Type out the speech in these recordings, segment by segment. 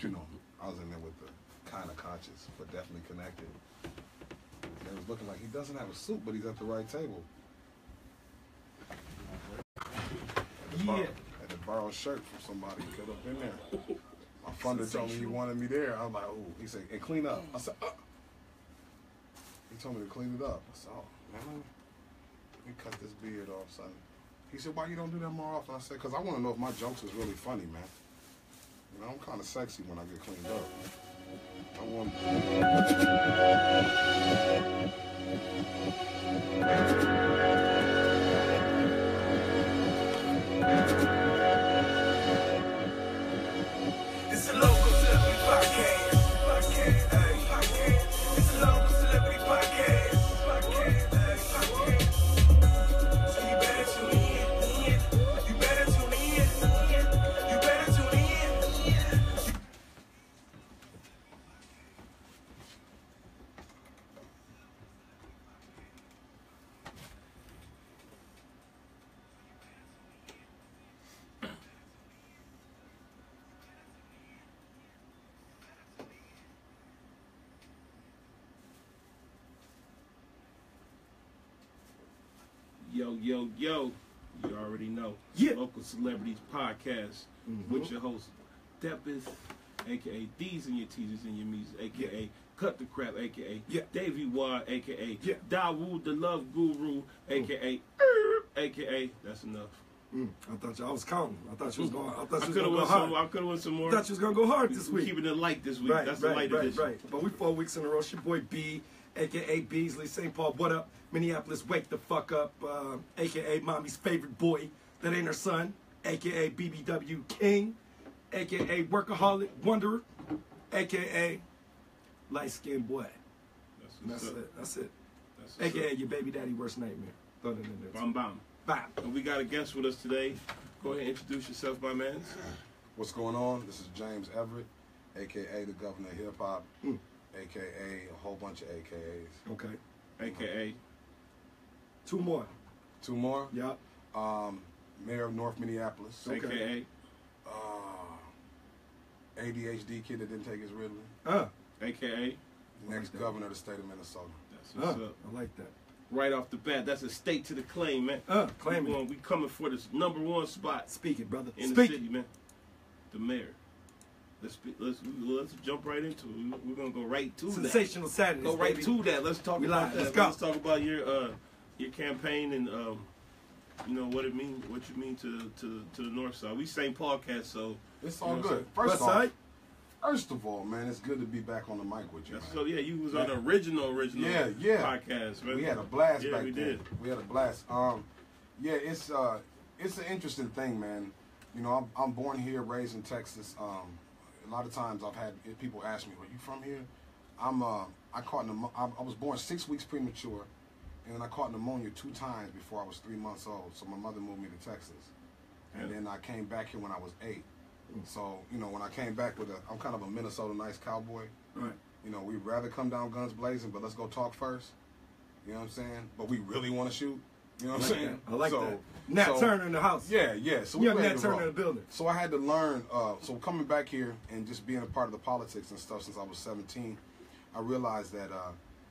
you know, I was in there with the kind of conscious, but definitely connected. And it was looking like he doesn't have a suit, but he's at the right table. Had to borrow a shirt from somebody who could have been there. My funder told me he wanted me there. I was like, oh, he said, and clean up. I said, He told me to clean it up. I said, oh, man, let me cut this beard off, son. He said, why you don't do that more often? I said, because I want to know if my jokes is really funny, man. You know, I'm kind of sexy when I get cleaned up. I want... It's a local celebrity podcast. It's a local celebrity podcast. So you better tune in. You better tune in. You better tune in. Yo, you already know. Yeah. Local Celebrities Podcast with your host, Deppis, a.k.a. D's and your teasers and your music, a.k.a. Cut the Crap, a.k.a. Davey Ward, a.k.a. Dawood the Love Guru, a.k.a. a.k.a. That's enough. I thought I was counting. I thought you was going. I thought I you was could going to go have hard. I could have won some more. I thought you was going to go hard this week. Keeping it light this week. Right, That's the light edition. Right. But we 4 weeks in a row. It's your boy B, a.k.a. Beasley, St. Paul. What up? Minneapolis, wake the fuck up. A.k.a. Mommy's favorite boy. That ain't her son. A.k.a. BBW King. A.k.a. Workaholic Wanderer. A.k.a. light-skinned boy. That's it. A.k.a. your baby daddy worst nightmare. Throw that in there. Bam, bam. Bam. And we got a guest with us today. Go ahead and introduce yourself, my man. What's going on? This is James Everett, a.k.a. the Governor of Hip Hop, a.k.a. a whole bunch of a.k.a.s. Okay. A.k.a. 2 more. 2 more? Yup. Mayor of North Minneapolis. Okay. A.k.a. ADHD kid that didn't take his Ritalin. A.k.a. Next governor of the state of Minnesota. That's what's up. I like that. Right off the bat, that's a state to the claim, man. Claim it. We coming for this #1 spot. Speak it, brother. In Speak the city, man. The mayor. Let's jump right into it. We're gonna go right to Sensational that. Saturdays. Go right baby. to that. Let's talk about that. Let's go. Let's talk about your campaign and you know what it means, what you mean to the North Side. We same podcast, so it's all know, good. First of all, man, it's good to be back on the mic with you. Man. So yeah, you was on the original podcast, man. We had a blast back we then. Did. We had a blast. It's an interesting thing, man. You know, I'm born here, raised in Texas. A lot of times I've had people ask me, "Are you from here?" I was born 6 weeks premature, and then I caught pneumonia 2 times before I was 3 months old. So my mother moved me to Texas, and then I came back here when I was 8. So, you know, when I came back I'm kind of a Minnesota nice cowboy. Right. You know, we'd rather come down guns blazing, but let's go talk first. You know what I'm saying? But we really want to shoot. You know what I'm saying? I like that. Nat Turner in the house. Yeah. So we Nat Turner in the building. So I had to learn, so coming back here and just being a part of the politics and stuff since I was 17, I realized that,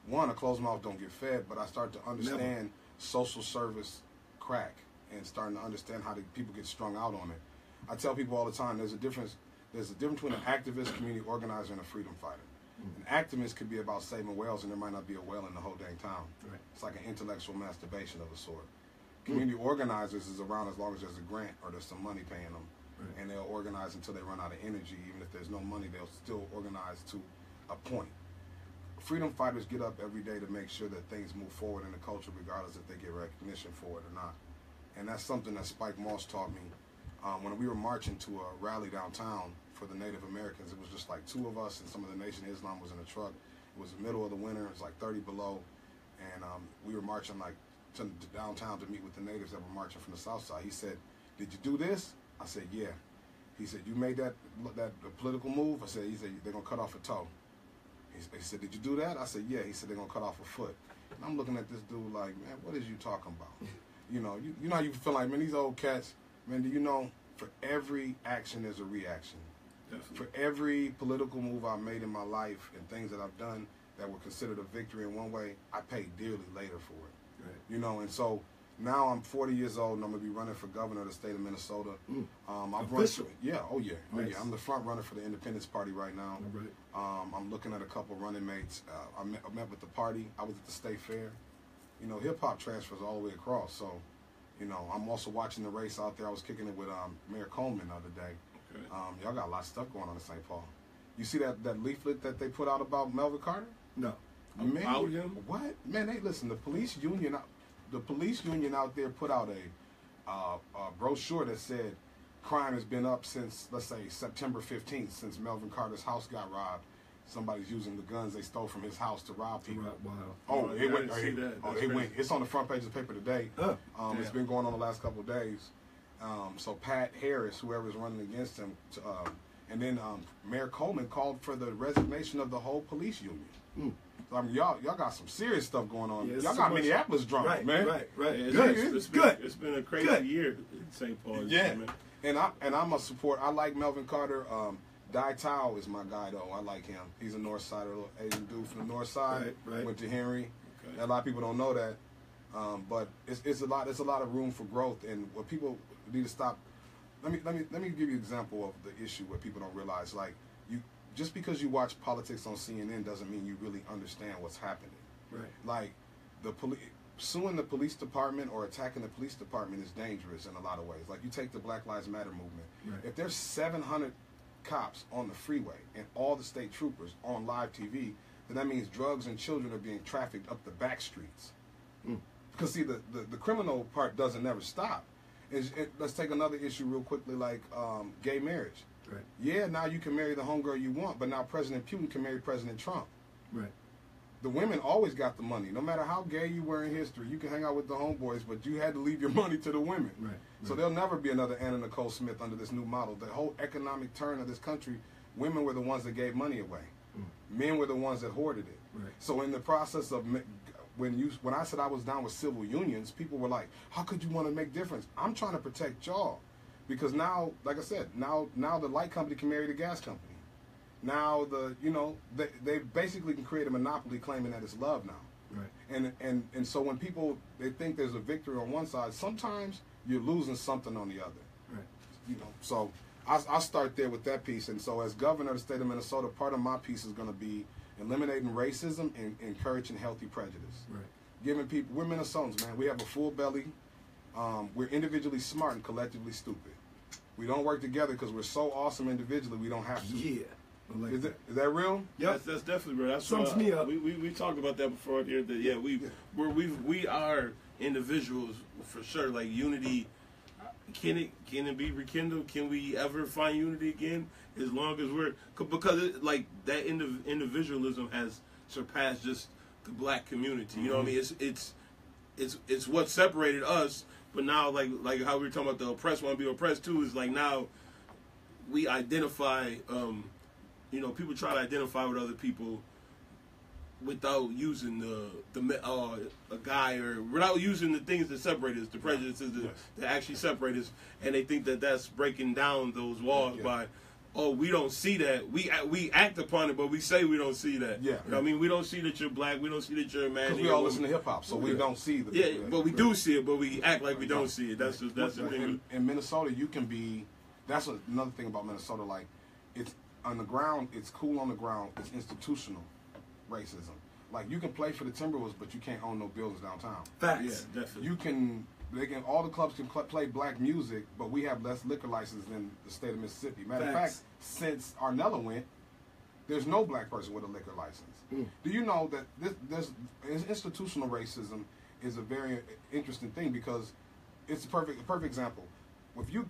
one, a closed mouth don't get fed, but I started to understand social service crack and starting to understand how people get strung out on it. I tell people all the time, there's a difference between an activist, community organizer, and a freedom fighter. An activist could be about saving whales, and there might not be a whale in the whole dang town. Right. It's like an intellectual masturbation of a sort. Community organizers is around as long as there's a grant or there's some money paying them. Right. And they'll organize until they run out of energy. Even if there's no money, they'll still organize to a point. Freedom fighters get up every day to make sure that things move forward in the culture, regardless if they get recognition for it or not. And that's something that Spike Moss taught me. When we were marching to a rally downtown for the Native Americans, it was just like 2 of us and some of the Nation of Islam was in a truck. It was the middle of the winter. It was like 30 below. And we were marching like to downtown to meet with the natives that were marching from the south side. He said, "Did you do this?" I said, "Yeah." He said, "You made that political move?" I said, "He said, they're going to cut off a toe." He said, "Did you do that?" I said, "Yeah." He said, "They're going to cut off a foot." And I'm looking at this dude like, man, what is you talking about? You know how you feel like, man, these old cats, man, do you know for every action there's a reaction? Definitely. For every political move I've made in my life and things that I've done that were considered a victory in one way, I paid dearly later for it. Right. You know, and so now I'm 40 years old and I'm going to be running for governor of the state of Minnesota. Officially? Yeah, oh yeah. Nice. I'm the front runner for the Independence Party right now. All right. I'm looking at a couple running mates. I met with the party. I was at the state fair. You know, hip-hop transfers all the way across. So, you know, I'm also watching the race out there. I was kicking it with Mayor Coleman the other day. Okay. Y'all got a lot of stuff going on in St. Paul. You see that leaflet that they put out about Melvin Carter? No. Man, About him? what? Man, they listen. The police union out there put out a brochure that said crime has been up since, let's say, September 15th, since Melvin Carter's house got robbed. Somebody's using the guns they stole from his house to rob people. Wow. Oh, Yeah, it I went. didn't see that. Oh, That's it went. crazy. It's on the front page of the paper today. It's Damn. been going on the last couple of days. So Pat Harris, whoever's running against him, and then Mayor Coleman called for the resignation of the whole police union. So, I mean, y'all got some serious stuff going on. Yeah, it's y'all too got much. Minneapolis drunk, Right, man. right. Yeah, Good. It's been a crazy Good. year in St. Paul. Yeah, Man. and I'm a support. I like Melvin Carter. Dai Tao is my guy though. I like him. He's a North Sider, little Asian dude from the North Side. Right. Went to Henry. Okay. A lot of people don't know that, but it's a lot. It's a lot of room for growth, and what people need to stop. Let me give you an example of the issue where people don't realize. Like just because you watch politics on CNN doesn't mean you really understand what's happening. Right. Like suing the police department or attacking the police department is dangerous in a lot of ways. Like you take the Black Lives Matter movement. Right. If there's 700 cops on the freeway and all the state troopers on live TV, then that means drugs and children are being trafficked up the back streets. Because see, the criminal part doesn't never stop. Let's take another issue real quickly, like gay marriage. Right. Yeah, now you can marry the homegirl you want, but now President Putin can marry President Trump. Right. The women always got the money. No matter how gay you were in history, you can hang out with the homeboys, but you had to leave your money to the women. Right. So there'll never be another Anna Nicole Smith under this new model. The whole economic turn of this country, women were the ones that gave money away. Men were the ones that hoarded it. Right. So in the process of when I said I was down with civil unions, people were like, "How could you want to make difference?" I'm trying to protect y'all, because now, like I said, now the light company can marry the gas company. Now they basically can create a monopoly, claiming that it's love now. Right. And so when people they think there's a victory on one side, sometimes you're losing something on the other. Right. You know, so I'll start there with that piece. And so as governor of the state of Minnesota, part of my piece is going to be eliminating racism and encouraging healthy prejudice. Right. Giving people, we're Minnesotans, man. We have a full belly. We're individually smart and collectively stupid. We don't work together because we're so awesome individually. We don't have to. Yeah. I like Is that. that real? Yep. That's definitely real. That's Sums me up. We talked about that before here. That we are individuals for sure. Like unity, can it be rekindled? Can we ever find unity again? As long as because that individualism has surpassed just the black community. You know what I mean? It's what separated us. But now like how we were talking about the oppressed want to be oppressed too, is like now we identify. People try to identify with other people without using a guy or without using the things that separate us, the prejudices that actually separate us, and they think that that's breaking down those walls by, we don't see that. We act upon it, but we say we don't see that. Yeah. You know what I mean, we don't see that you're black. We don't see that you're a man. Because we all listen to hip hop, so we don't see the. Yeah, but we do see it, but we act like we don't see it. That's the thing. In Minnesota, you can be. That's another thing about Minnesota. Like, it's on the ground. It's cool on the ground. It's institutional racism. Like, you can play for the Timberwolves, but you can't own no buildings downtown. Facts. Yeah, definitely. All the clubs can play black music, but we have less liquor license than the state of Mississippi. Matter of fact, since Arnella went, there's no black person with a liquor license. Do you know that this institutional racism is a very interesting thing, because it's a perfect example. If you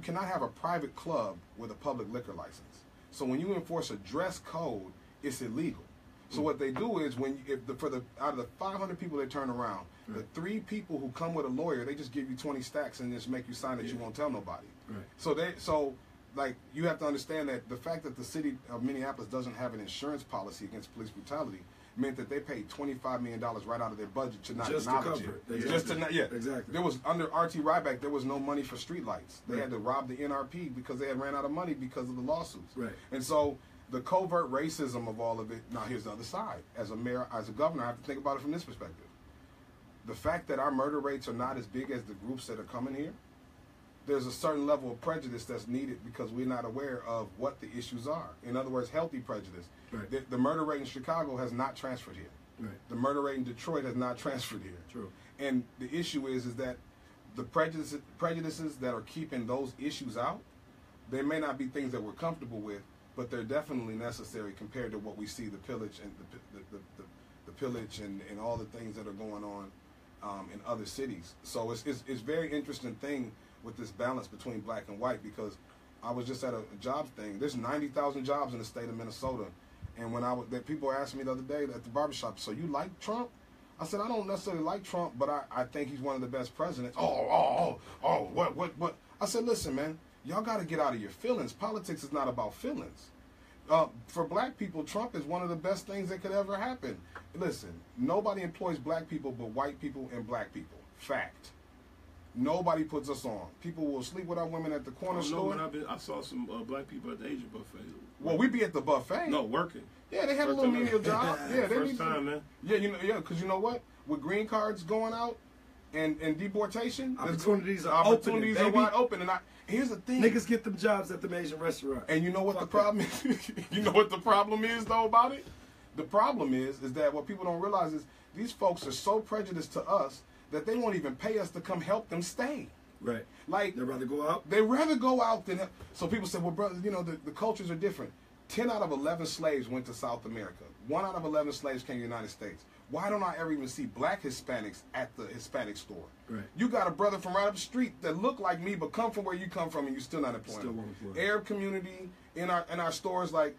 cannot have a private club with a public liquor license. So when you enforce a dress code, it's illegal. So what they do is out of the 500 people they turn around, the 3 people who come with a lawyer, they just give you 20 stacks and just make you sign that you won't tell nobody. Right. So you have to understand that the fact that the city of Minneapolis doesn't have an insurance policy against police brutality meant that they paid $25 million right out of their budget to not Just to acknowledge cover it. it. Exactly. Just to not, yeah. Exactly. There was, under R.T. Ryback, there was no money for streetlights. They Right. had to rob the NRP because they had ran out of money because of the lawsuits. Right. And so the covert racism of all of it, now here's the other side. As a mayor, as a governor, I have to think about it from this perspective. The fact that our murder rates are not as big as the groups that are coming here, there's a certain level of prejudice that's needed because we're not aware of what the issues are. In other words, healthy prejudice. Right. The murder rate in Chicago has not transferred here. Right. The murder rate in Detroit has not transferred here. True. And the issue is that the prejudices that are keeping those issues out, they may not be things that we're comfortable with, but they're definitely necessary compared to what we see, the pillage and the pillage and all the things that are going on in other cities. So it's very interesting thing with this balance between black and white, because I was just at a jobs thing. There's 90,000 jobs in the state of Minnesota, and when people asked me the other day at the barbershop, so you like Trump? I said, I don't necessarily like Trump, but I think he's one of the best presidents. What? I said, listen, man, y'all got to get out of your feelings. Politics is not about feelings. For black people, Trump is one of the best things that could ever happen. Listen, nobody employs black people but white people and black people. Fact. Nobody puts us on. People will sleep with our women at the corner store. I saw some black people at the Asian buffet. Well, we be at the buffet. No, working. Yeah, they had a little menial job. Yeah, they First time, man. Yeah, because you know what? With green cards going out and deportation, Opportunities are wide open. And here's the thing. Niggas get them jobs at the Asian restaurant. And you know what the problem is? You know what the problem is, though, about it? The problem is that what people don't realize is these folks are so prejudiced to us that they won't even pay us to come help them stay. Right. Like, They'd rather go out? They rather go out than help. So people say, well, brother, you know, the cultures are different. 10 out of 11 slaves went to South America. 1 out of 11 slaves came to the United States. Why don't I ever even see black Hispanics at the Hispanic store? Right. You got a brother from right up the street that look like me but come from where you come from and you still not employing Still him. won't employ. Arab community in our stores, like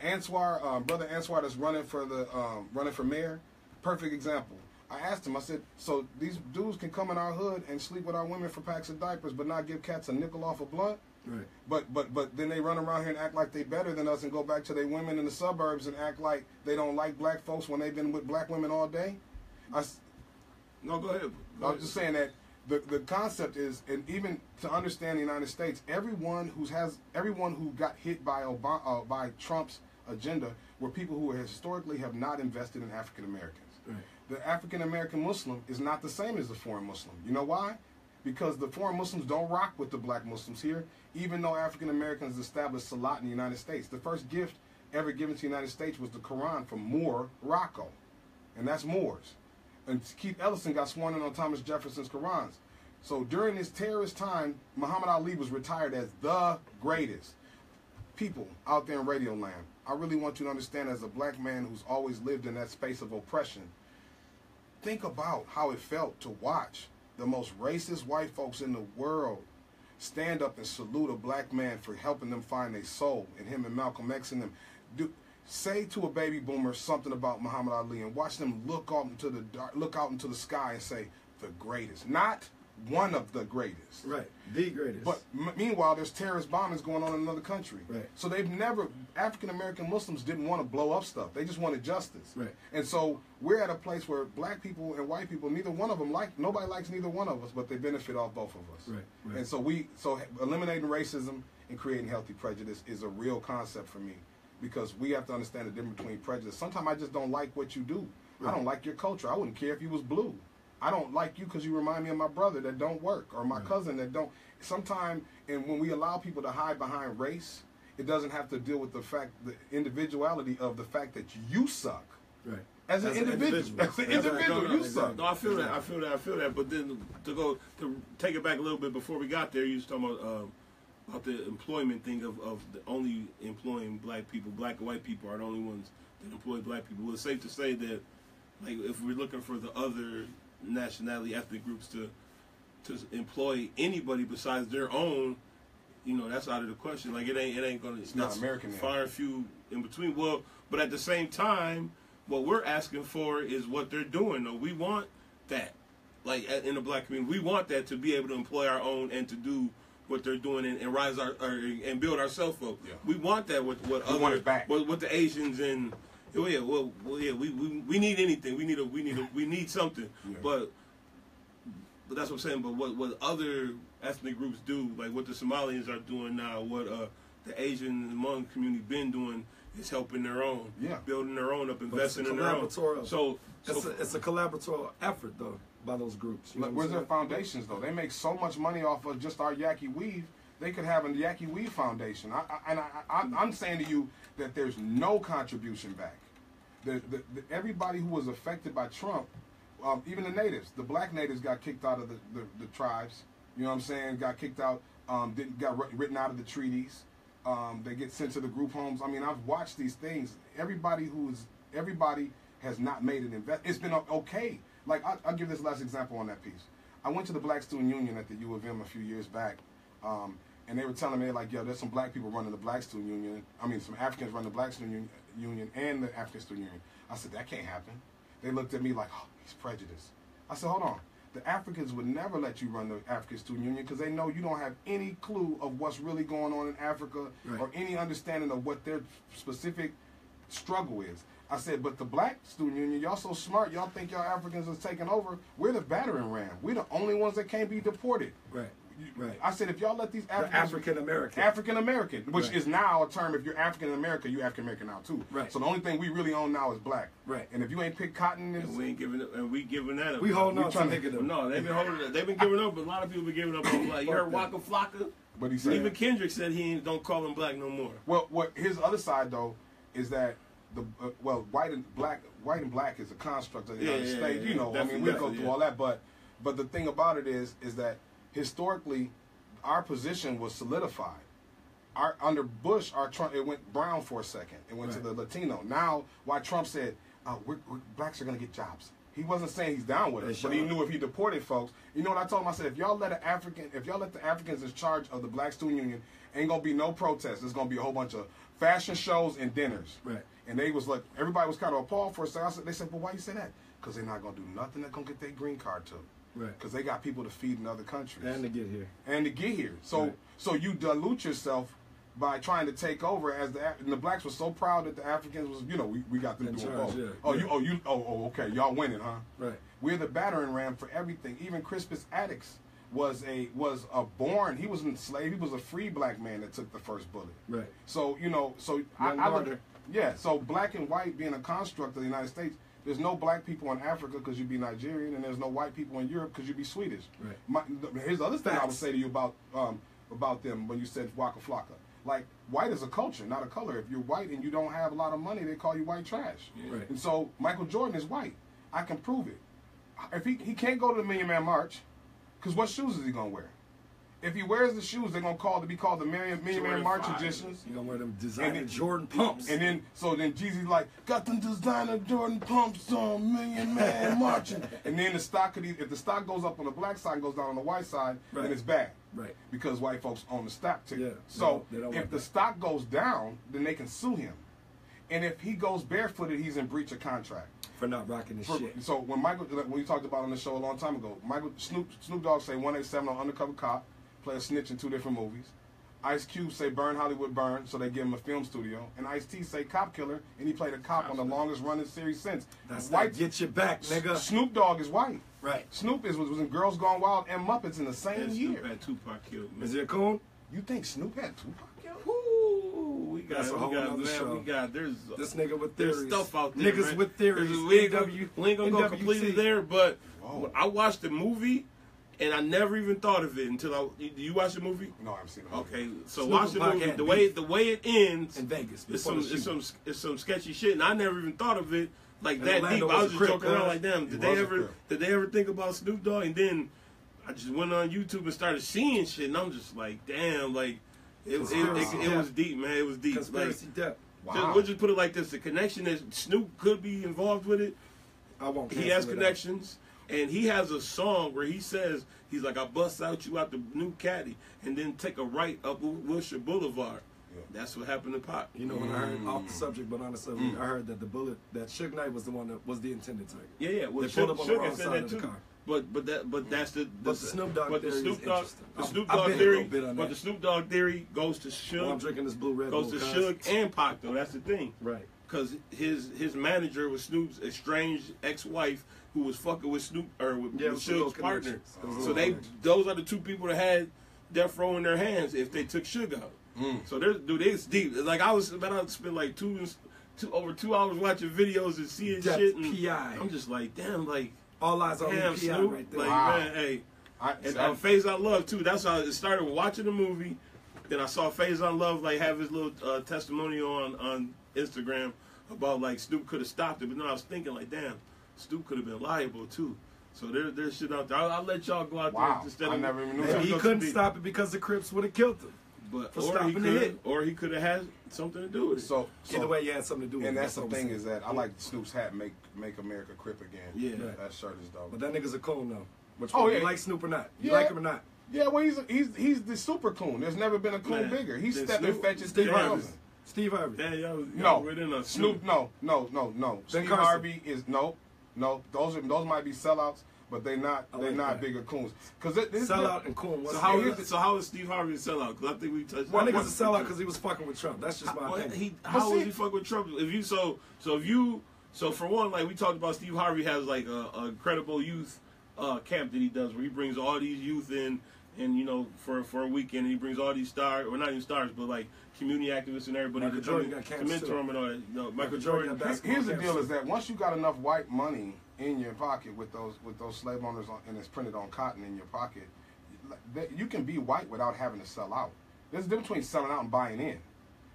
Answar, brother Answar that's running for mayor. Perfect example. I asked him, I said, so these dudes can come in our hood and sleep with our women for packs of diapers but not give cats a nickel off a blunt? Right. But then they run around here and act like they better than us and go back to their women in the suburbs and act like they don't like black folks when they've been with black women all day? No, go ahead. I was just saying that the concept is, and even to understand the United States, everyone who got hit by Trump's agenda were people who historically have not invested in African Americans. Right. The African American Muslim is not the same as the foreign Muslim. You know why? Because the foreign Muslims don't rock with the black Muslims here, even though African Americans established Sellout in the United States. The first gift ever given to the United States was the Quran from Moor Rocco, and that's Moors. And Keith Ellison got sworn in on Thomas Jefferson's Qurans. So during this terrorist time, Muhammad Ali was retired as the greatest. People out there in Radio Land, I really want you to understand, as a black man who's always lived in that space of oppression, think about how it felt to watch the most racist white folks in the world stand up and salute a black man for helping them find their soul, and him and Malcolm X and them say to a baby boomer something about Muhammad Ali and watch them look out into the sky and say the greatest, not one of the greatest. Right, the greatest. But meanwhile, there's terrorist bombings going on in another country. Right. So African American Muslims didn't want to blow up stuff. They just wanted justice. Right. And so we're at a place where black people and white people, neither one of them nobody likes neither one of us, but they benefit off both of us. Right. Right. And so eliminating racism and creating healthy prejudice is a real concept for me, because we have to understand the difference between prejudice. Sometimes I just don't like what you do. Right. I don't like your culture. I wouldn't care if you was blue. I don't like you because you remind me of my brother that don't work, or my cousin that don't. Sometimes, and when we allow people to hide behind race, it doesn't have to deal with the individuality of the fact that you suck. Right. As an individual, you suck. No, I feel that. But then to take it back a little bit before we got there, you was talking about the employment thing of the only employing black people. Black and white people are the only ones that employ black people. Well, it's safe to say that, like, if we're looking for the other nationality, ethnic groups to employ anybody besides their own, that's out of the question. Like, it ain't gonna. It's not American. Far and few in between. Well, but at the same time, what we're asking for is what they're doing. Though we want that, like in the black community, we want that to be able to employ our own and to do what they're doing and rise and build ourselves up. Yeah. We want that with want it back. With the Asians and Oh yeah, well, yeah. We need anything. We need something. Yeah. But that's what I'm saying. But what other ethnic groups do, like what the Somalians are doing now, what the Asian Hmong community been doing, is helping their own, building their own up, investing in their own. So it's a collaborative effort though by those groups. Where's their foundations though? They make so much money off of just our Yaqui Weave. They could have a Yaqui Weave Foundation. I'm saying to you that there's no contribution back. Everybody who was affected by Trump, even the natives, the black natives got kicked out of the tribes. You know what I'm saying? Got kicked out, got written out of the treaties. They get sent to the group homes. I mean, I've watched these things. Everybody has not made an investment. It's been okay. Like, I'll give this last example on that piece. I went to the Black Student Union at the U of M a few years back, and they were telling me, like, yo, there's some black people running the Black Student Union. I mean, some Africans running the Black Student Union and the African Student Union. I said, that can't happen. They looked at me like, oh, he's prejudiced. I said, hold on. The Africans would never let you run the African Student Union because they know you don't have any clue of what's really going on in Africa or any understanding of what their specific struggle is. I said, but the Black Student Union, y'all so smart, y'all think y'all Africans is taking over. We're the battering ram. We're the only ones that can't be deported. Right. I said, if y'all let these African American, which is now a term, if you're African American, you're African American now too. Right. So the only thing we really own now is black. Right. And if you ain't picked cotton, and we ain't giving up, and we giving that up. We holding on to nigga. No, they've been holding. They've been giving up, but a lot of people been giving up on black. You heard Waka Flocka? But he said even Kendrick said he don't call him black no more. Well, what his other side though is that the white and black is a construct of the United States. You know, I mean, we go through all that, but the thing about it is that historically, our position was solidified. Under Bush, it went brown for a second. It went to the Latino. Now, why Trump said blacks are going to get jobs. He wasn't saying he's down with it, but he knew if he deported folks. You know what I told him? I said, if y'all let the Africans in charge of the Black Student Union, ain't gonna be no protests. There's gonna be a whole bunch of fashion shows and dinners. Right. And they was like, everybody was kind of appalled for a second. They said, well, why you say that? Because they're not gonna do nothing that's gonna get their green card to. Right. Because they got people to feed in other countries. And to get here. So you dilute yourself by trying to take over and the blacks were so proud that the Africans was, you know, we got them doing both. Okay, y'all winning, huh? Right. We're the battering ram for everything. Even Crispus Attucks was he was enslaved. He was a free black man that took the first bullet. Right. So, you know, so so black and white being a construct of the United States, there's no black people in Africa because you'd be Nigerian, and there's no white people in Europe because you'd be Swedish. Right. Here's the other thing I would say to you about them when you said Waka Flocka. Like, white is a culture, not a color. If you're white and you don't have a lot of money, they call you white trash. Yeah. Right. And so Michael Jordan is white. I can prove it. If he can't go to the Million Man March, because what shoes is he gonna wear? If he wears the shoes, they're gonna be called the Million Man March editions. He's gonna wear them designer Jordan pumps. And then Jeezy's like, got them designer Jordan pumps on, Million Man marching. And then if the stock goes up on the black side and goes down on the white side, then it's bad. Right. Because white folks own the stock ticket. Yeah, so if the stock goes down, then they can sue him. And if he goes barefooted, he's in breach of contract. For not rocking his shit. So when we talked about on the show a long time ago, Snoop Dogg say 187 on Undercover Cop, play a snitch in 2 different movies. Ice Cube say Burn Hollywood Burn, so they give him a film studio. And Ice-T say Cop Killer, and he played a cop on the longest running series since. That's white. Get your back, nigga. Snoop Dogg is white. Right. Snoop was in Girls Gone Wild and Muppets in the same year. Snoop had Tupac killed. Is it cool? You think Snoop had Tupac killed? Ooh, we got there's this nigga with theories. There's stuff out there. Niggas with theories. We ain't gonna go completely there, but I watched the movie. And I never even thought of it until you watch the movie? No, I haven't seen it. Okay, so watch the movie. The way it ends in Vegas. It's some sketchy shit, and I never even thought of it like that deep. I was just joking around like, damn. Did they ever think about Snoop Dogg? And then I just went on YouTube and started seeing shit, and I'm just like, damn, like it was deep, man. It was deep. Conspiracy depth. Wow. We'll just put it like this: the connection that Snoop could be involved with it. I won't. He has connections. And he has a song where he says, he's like, I bust out you out the new caddy and then take a right up Wilshire Boulevard. Yeah. That's what happened to Pop. You know, when I heard, off the subject, but on the subject, I heard that the bullet, that Suge Knight was the one that was the intended target. Yeah. Well, they pulled up on the wrong said side that of the too. car. But that's the Snoop Dogg theory is interesting. The Snoop Dogg theory goes to Suge. I'm drinking this blue Red Bull. Goes to Suge and Pac though. That's the thing. Right. because his manager was Snoop's estranged ex-wife who was fucking with Snoop or with Suge's partner. So those are the two people that had Death Row in their hands if they took Suge out. So it's deep. Like I spent like over 2 hours watching videos and seeing shit. And PI. I'm just like, damn, like all eyes on damn, PI Snoop. right there. Like man, hey. And Phase on Love too. That's how it started watching the movie. Then I saw Phase on Love like have his little testimonial on Instagram about like Snoop could have stopped it, but then I was thinking like, damn, Snoop could have been liable too. So there's shit out there. I'll let y'all go out there instead I of never even knew that. He couldn't stop it because the Crips would have killed him. But or he could have had something to do with it. So either way, you had something to do with it. And that's the thing is that I like Snoop's hat, make America Crip again. Yeah, that shirt is dope. But that nigga's a coon though. You like Snoop or not? You Yeah. like him or not? Yeah, well, he's the super coon. There's never been a coon bigger. He's stepping fetching Steve Harvey. Steve Harvey. Damn, No, Snoop. No. Steve Harvey is no. Those might be sellouts, but they're not bigger coons. Because sellout and coon. So how is Steve Harvey a sellout? Because I think we touched. One nigga's a sellout because he was fucking with Trump. That's just my opinion. How was he fucking with Trump? So for one, like we talked about, Steve Harvey has like a credible youth camp that he does where he brings all these youth in, and you know for a weekend, and he brings all these stars, or not even stars, but like community activists and everybody to mentor him and all that. You know, Michael Jordan. Here's the deal: is that once you got enough white money in your pocket with those slave owners and it's printed on cotton in your pocket, you can be white without having to sell out. There's a difference between selling out and buying in.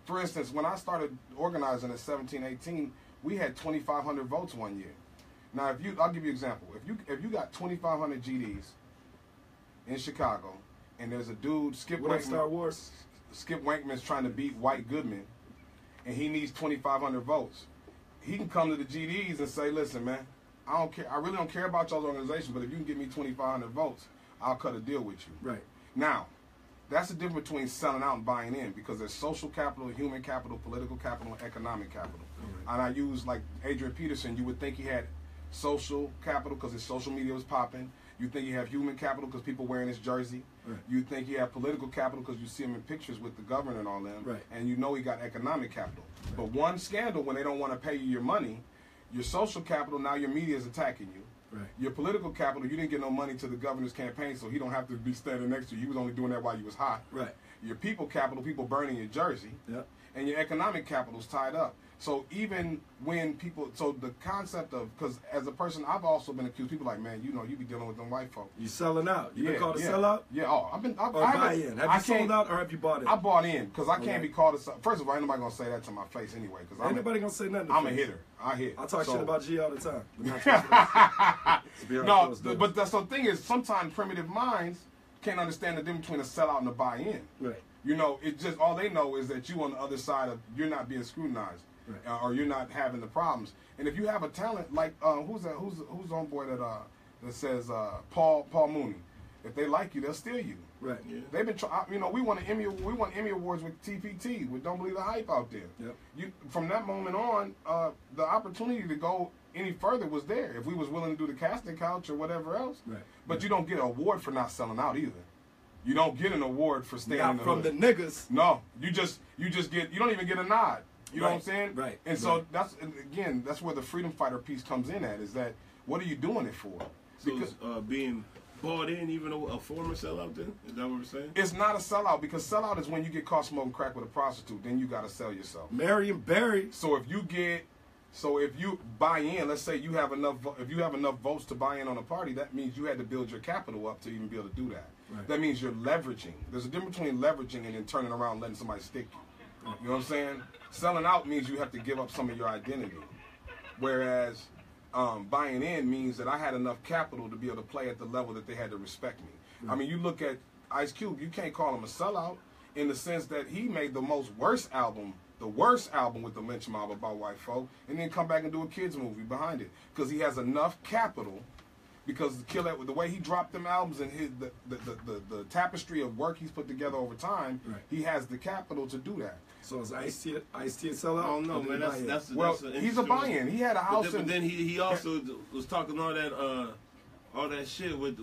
For instance, when I started organizing at 17, 18, we had 2,500 votes one year. Now, I'll give you an example. If you got 2,500 GDs in Chicago, and there's a dude, Skip Wankman's trying to beat White Goodman, and he needs 2,500 votes, he can come to the GDs and say, "Listen, man, I don't care. I really don't care about y'all's organization, but if you can give me 2,500 votes, I'll cut a deal with you." Right. Now, that's the difference between selling out and buying in, because there's social capital, human capital, political capital, and economic capital. Mm-hmm. And I use like Adrian Peterson. You would think he had social capital because his social media was popping. You think you have human capital because people wearing his jersey. Right. You think you have political capital because you see him in pictures with the governor and all them. Right. And you know he got economic capital. Right. But one scandal, when they don't want to pay you your money, your social capital, now your media is attacking you. Right. Your political capital, you didn't get no money to the governor's campaign, so he don't have to be standing next to you. He was only doing that while you was hot. Right. Your people capital, people burning your jersey. Yep. And your economic capital is tied up. So even when people, so the concept of, because as a person, I've also been accused, people like, man, you know, you be dealing with them white folk. You selling out. You been called a sellout? Yeah, or buy in. Have you sold out or have you bought in? I bought in, because I can't be called a sellout. First of all, ain't nobody going to say that to my face anyway. Cause ain't nobody going to say nothing. I'm a hitter. I hit. I talk shit about G all the time. No, but that's the thing is, sometimes primitive minds can't understand the difference between a sellout and a buy-in. Right. You know, it just, all they know is that you on the other side of, you're not being scrutinized. Right. Or you're not having the problems. And if you have a talent like who's on board that says Paul Mooney, if they like you, they'll steal you. Right. Yeah. They've been we won Emmy Awards with TPT with Don't Believe the Hype out there. Yep. From that moment on, the opportunity to go any further was there if we was willing to do the casting couch or whatever else. Right. But you don't get an award for not selling out either. You don't get an award for staying in the from hood. the niggas. No, you just get, you don't even get a nod. You know what I'm saying? Right. And so that's where the freedom fighter piece comes in at, is that what are you doing it for? Because being bought in, even a former sellout then? Is that what we're saying? It's not a sellout, because sellout is when you get caught smoking crack with a prostitute, then you got to sell yourself. Marion Barry. So if you buy in, let's say you have enough votes to buy in on a party, that means you had to build your capital up to even be able to do that. Right. That means you're leveraging. There's a difference between leveraging and then turning around and letting somebody stick you. You know what I'm saying? Selling out means you have to give up some of your identity. Whereas buying in means that I had enough capital to be able to play at the level that they had to respect me. Mm-hmm. I mean, you look at Ice Cube, you can't call him a sellout in the sense that he made the worst album with the lynch mob about white folk, and then come back and do a kids movie behind it. Because he has enough capital, because the way he dropped them albums and the tapestry of work he's put together over time, right. He has the capital to do that. So is Ice-T a sellout? I don't know, man. That's he's a buy-in. He had a house. But then he also was talking all that shit with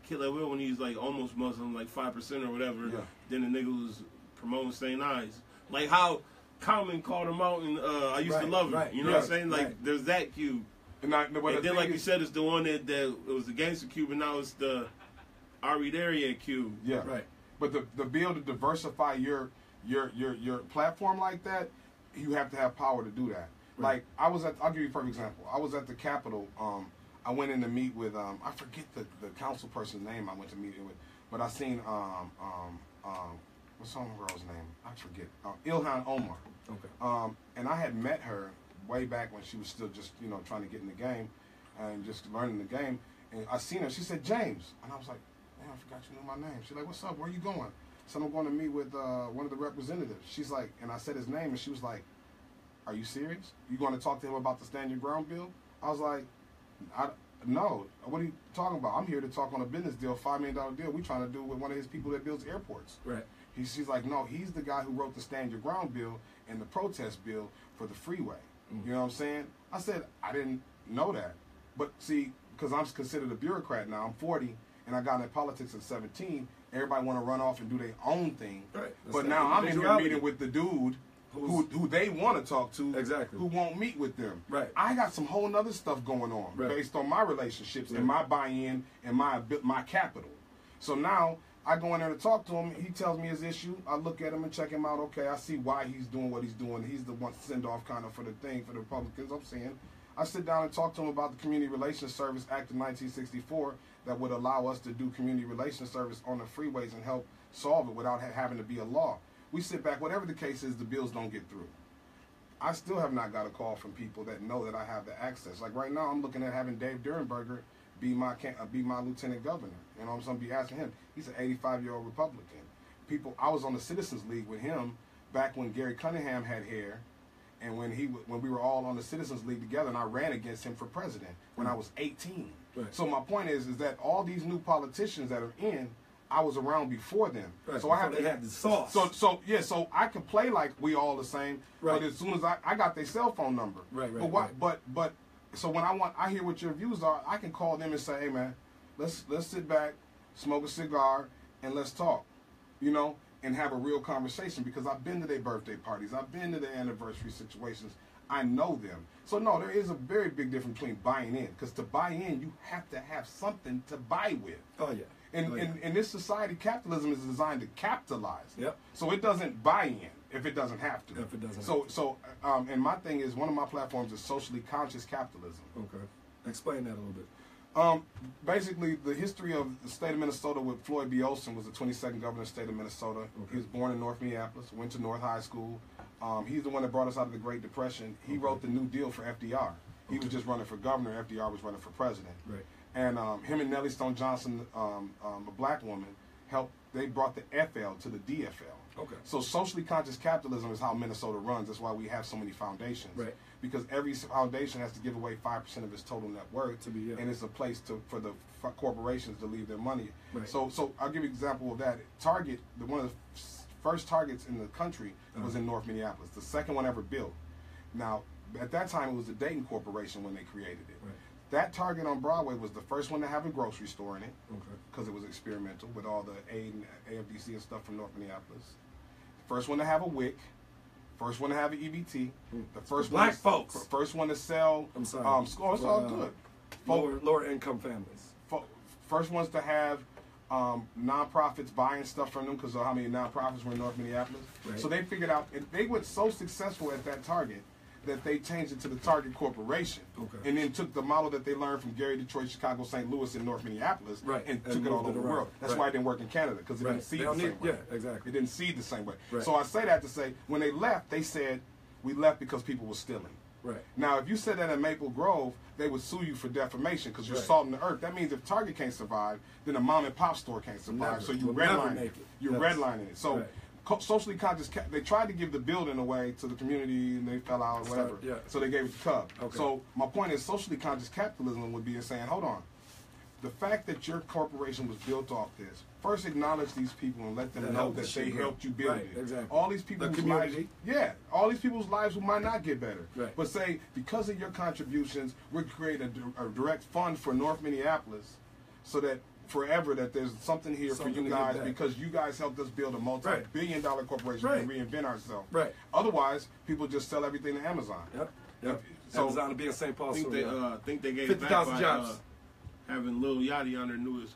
Killer Will when he's like almost Muslim, like 5% or whatever. Yeah. Then the nigga was promoting St. Ives. Like how Common called him out, and I used to love him. You know what I'm saying? Like, there's that cube. And then, like you said, it's the one that it was the gangster cube, and now it's the Ari Darian cube. Yeah, right. But the bill to diversify your platform like that, you have to have power to do that. Right. Like I'll give you a perfect example. I was at the Capitol. I went in to meet with I forget the council person's name I went to meet with, but I seen what's some girl's name? I forget. Ilhan Omar. Okay. And I had met her way back when she was still just trying to get in the game and just learning the game. And I seen her. She said James, and I was like, man, I forgot you knew my name. She's like, what's up? Where are you going? So I'm going to meet with one of the representatives. She's like, and I said his name, and she was like, are you serious? You going to talk to him about the Stand Your Ground bill? I was like, no. What are you talking about? I'm here to talk on a business deal, $5 million deal we trying to do with one of his people that builds airports. Right. She's like, no, he's the guy who wrote the Stand Your Ground bill and the protest bill for the freeway. You know what I'm saying? I said, I didn't know that. But see, because I'm considered a bureaucrat now, I'm 40, and I got into politics at 17, everybody want to run off and do their own thing. Right. But now I'm in here meeting with the dude who they want to talk to, who won't meet with them. Right. I got some whole other stuff going on based on my relationships and my buy-in and my capital. So now I go in there to talk to him. He tells me his issue. I look at him and check him out. Okay, I see why he's doing what he's doing. He's the one send off kind of for the thing for the Republicans. I'm saying, I sit down and talk to him about the Community Relations Service Act of 1964 that would allow us to do community relations service on the freeways and help solve it without having to be a law. We sit back, whatever the case is, the bills don't get through. I still have not got a call from people that know that I have the access. Like right now, I'm looking at having Dave Durenberger be my lieutenant governor. You know, I'm going to be asking him. He's an 85-year-old Republican. I was on the Citizens League with him back when Gary Cunningham had hair, and when we were all on the Citizens League together, and I ran against him for president when I was 18. Right. So my point is that all these new politicians that are in, I was around before them. Right. So I have the sauce. So I can play like we all the same. Right. But as soon as I got their cell phone number. Right. But so when I hear what your views are, I can call them and say, hey man, let's sit back, smoke a cigar, and let's talk, and have a real conversation, because I've been to their birthday parties, I've been to their anniversary situations, I know them. So no, there is a very big difference between buying in, because to buy in, you have to have something to buy with. Oh yeah. And in this society, capitalism is designed to capitalize. Yep. So it doesn't buy in if it doesn't have to. If it doesn't. And my thing is, one of my platforms is socially conscious capitalism. Okay. Explain that a little bit. Basically, the history of the state of Minnesota with Floyd B. Olson was the 22nd governor of the state of Minnesota. Okay. He was born in North Minneapolis, went to North High School. He's the one that brought us out of the Great Depression. He wrote the New Deal for FDR. He was just running for governor. FDR was running for president. Right. And him and Nellie Stone Johnson, a black woman, they brought the FL to the DFL. Okay. So socially conscious capitalism is how Minnesota runs. That's why we have so many foundations. Right. Because every foundation has to give away 5% of its total net worth, and it's a place for the corporations to leave their money. Right. So I'll give you an example of that. Target, one of the first Targets in the country was in North Minneapolis. The second one ever built. Now, at that time, it was the Dayton Corporation when they created it. Right. That Target on Broadway was the first one to have a grocery store in it, because it was experimental with all the aid and AFDC and stuff from North Minneapolis. First one to have a WIC. First one to have an EBT. The first black folks. First one to sell. I'm sorry. It's all good. Lower income families. First ones to have nonprofits buying stuff from them, because of how many nonprofits were in North Minneapolis. Right. So they figured out, and they were so successful at that Target that they changed it to the Target Corporation, and then took the model that they learned from Gary, Detroit, Chicago, St. Louis, and North Minneapolis, and took it all over the world. That's why it didn't work in Canada, because it didn't seed the same way. Yeah, exactly. It didn't seed the same way. Right. So I say that to say, when they left, they said, we left because people were stealing. Right. Now, if you said that in Maple Grove, they would sue you for defamation, because you're salting the earth. That means if Target can't survive, then a mom and pop store can't survive. So you redline it. You're redlining it. So. Right. Socially conscious, they tried to give the building away to the community, and they fell out or whatever. Yeah. So they gave it to Cub. Okay. So my point is, socially conscious capitalism would be in saying, hold on, the fact that your corporation was built off this, first acknowledge these people and let them know that they helped you build it. Exactly. All these people's lives, all these people's lives who might not get better. Right. But say, because of your contributions, we're creating a direct fund for North Minneapolis, so that forever that there's something here for you guys because you guys helped us build a multi-billion-dollar corporation and reinvent ourselves. Right. Otherwise, people just sell everything to Amazon. Yep. So Amazon will be in St. Paul soon. Think they gave 50,000 back jobs. Having Lil Yachty on their newest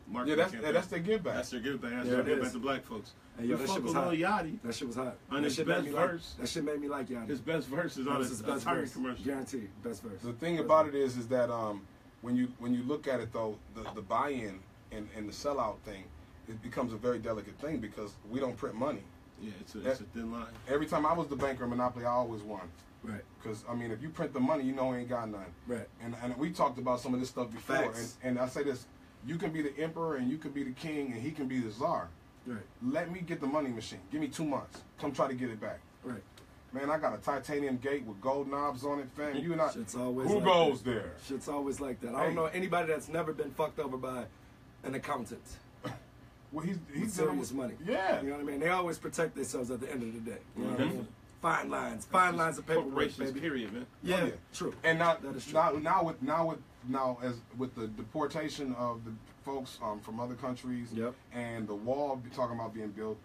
marketing campaign. That's their give back. That's their give back. That's their give back to black folks. Hey, yo, that shit was hot. Lil Yachty. That shit was hot. On his best verse. That shit made me like Yachty. His best verse is on his best Target commercial. Guaranteed, best verse. The thing about it is that when you look at it though, the buy-in and the sellout thing, it becomes a very delicate thing because we don't print money. Yeah, it's a thin line. Every time I was the banker in Monopoly, I always won. Right. Because, I mean, if you print the money, you know we ain't got none. Right. And we talked about some of this stuff before. Facts. And I say this, you can be the emperor and you can be the king and he can be the czar. Right. Let me get the money machine. Give me 2 months. Come try to get it back. Right. Man, I got a titanium gate with gold knobs on it, fam. You not. Shit's always who like goes that. there? Shit's always like that. I don't know anybody that's never been fucked over by an accountant. Well, he's serious money. Yeah. You know what I mean? They always protect themselves at the end of the day. You know what I mean? Fine lines of paperwork, Corporations, baby. period, man. Yeah, yeah. True. And now, that is true. now with the deportation of the folks from other countries, and the wall talking about being built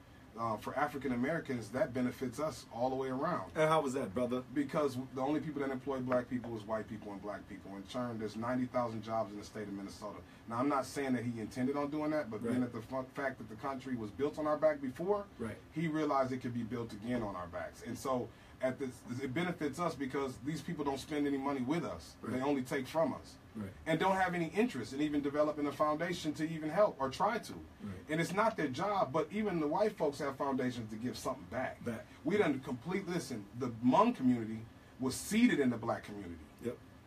for African Americans, that benefits us all the way around. And how was that, brother? Because the only people that employ black people is white people and black people. In turn, there's 90,000 jobs in the state of Minnesota. Now, I'm not saying that he intended on doing that, but being at the fact that the country was built on our back before, he realized it could be built again on our backs. And so it benefits us because these people don't spend any money with us. They only take from us. And don't have any interest in even developing a foundation to even help or try to. And it's not their job, but even the white folks have foundations to give something back. We done listen, the Hmong community was seeded in the black community.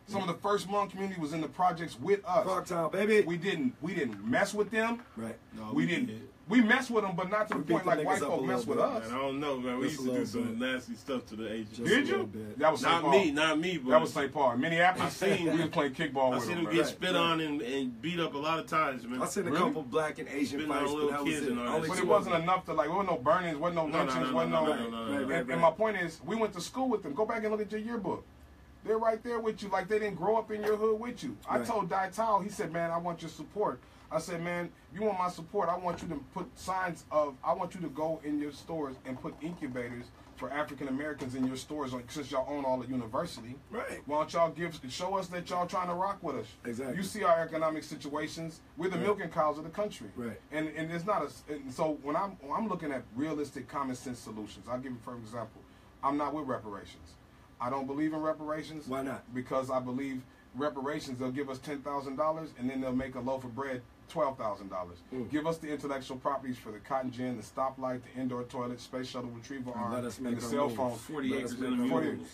Some of the first Hmong community was in the projects with us. Frogtown, baby. We didn't mess with them. No, we didn't. We messed with them, but not to the point like white folk mess with us. Man, I don't know, man. We used to do some nasty stuff to the Asians. Did you? That was St. Paul. Not me, but that was St. Paul. In Minneapolis, we was playing kickball with them. I seen them get spit on and beat up a lot of times, man. I seen a couple black and Asian fights, but that was it. But it wasn't enough to there wasn't no burnings, wasn't no lynchings, wasn't no. And my point is, we went to school with them. Go back and look at your yearbook. They're right there with you, like they didn't grow up in your hood with you. I told Dai Tao, he said, man, I want your support. I said, man, you want my support, I want you to put signs I want you to go in your stores and put incubators for African Americans in your stores, since y'all own all the university. Why don't y'all show us that y'all trying to rock with us? Exactly. You see our economic situations. We're the milking cows of the country. And it's not so when I'm looking at realistic common sense solutions, I'll give you for example. I'm not with reparations. I don't believe in reparations. Why not? Because I believe reparations, they'll give us $10,000 and then they'll make a loaf of bread $12,000. Give us the intellectual properties for the cotton gin, the stoplight, the indoor toilet, space shuttle retrieval arm, and the cell phone. 40 acres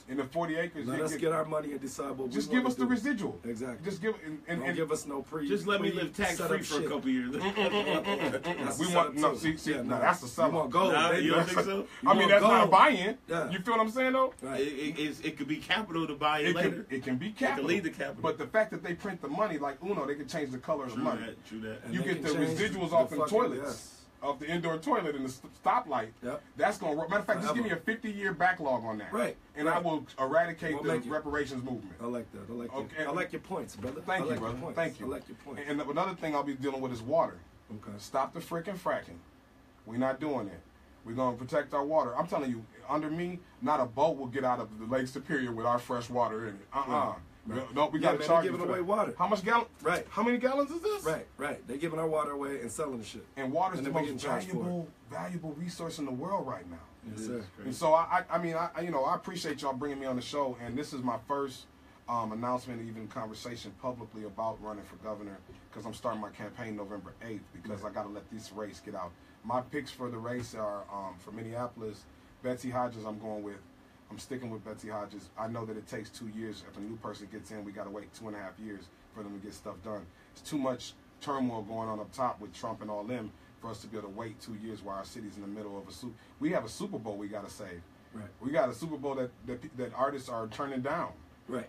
in the 40 acres. Let us get our money and decide what just give us the residual. Exactly. Just give and give us no Just let me live tax free for a couple years. We want that's the sell. You want gold? You don't think so? I mean, that's not a buy-in. You feel what I'm saying though? It could be capital to buy it later. It can be capital. It can lead to capital. But the fact that they print the money like Uno, they can change the color of the money. True that. You get the residuals off the toilets, off the indoor toilet and the stoplight. That's going to, matter of fact, just give me a 50-year backlog on that. And I will eradicate the reparations movement. I like that. I like your points, brother. Thank you, brother. Thank you. I like your points. And another thing I'll be dealing with is water. Stop the freaking fracking. We're not doing it. We're going to protect our water. I'm telling you, under me, not a boat will get out of the Lake Superior with our fresh water in it. No, we got to charge giving away water. How much gallon? How many gallons is this? They're giving our water away and selling the shit. And water is the most valuable resource in the world right now. Yes, sir. And so I appreciate y'all bringing me on the show. And this is my first announcement, even conversation publicly about running for governor, because I'm starting my campaign November 8th. Because I got to let this race get out. My picks for the race are for Minneapolis, Betsy Hodges. I'm sticking with Betsy Hodges. I know that it takes 2 years. If a new person gets in, we got to wait 2.5 years for them to get stuff done. It's too much turmoil going on up top with Trump and all them for us to be able to wait 2 years while our city's in the middle of we have a Super Bowl we got to save. We got a Super Bowl that artists are turning down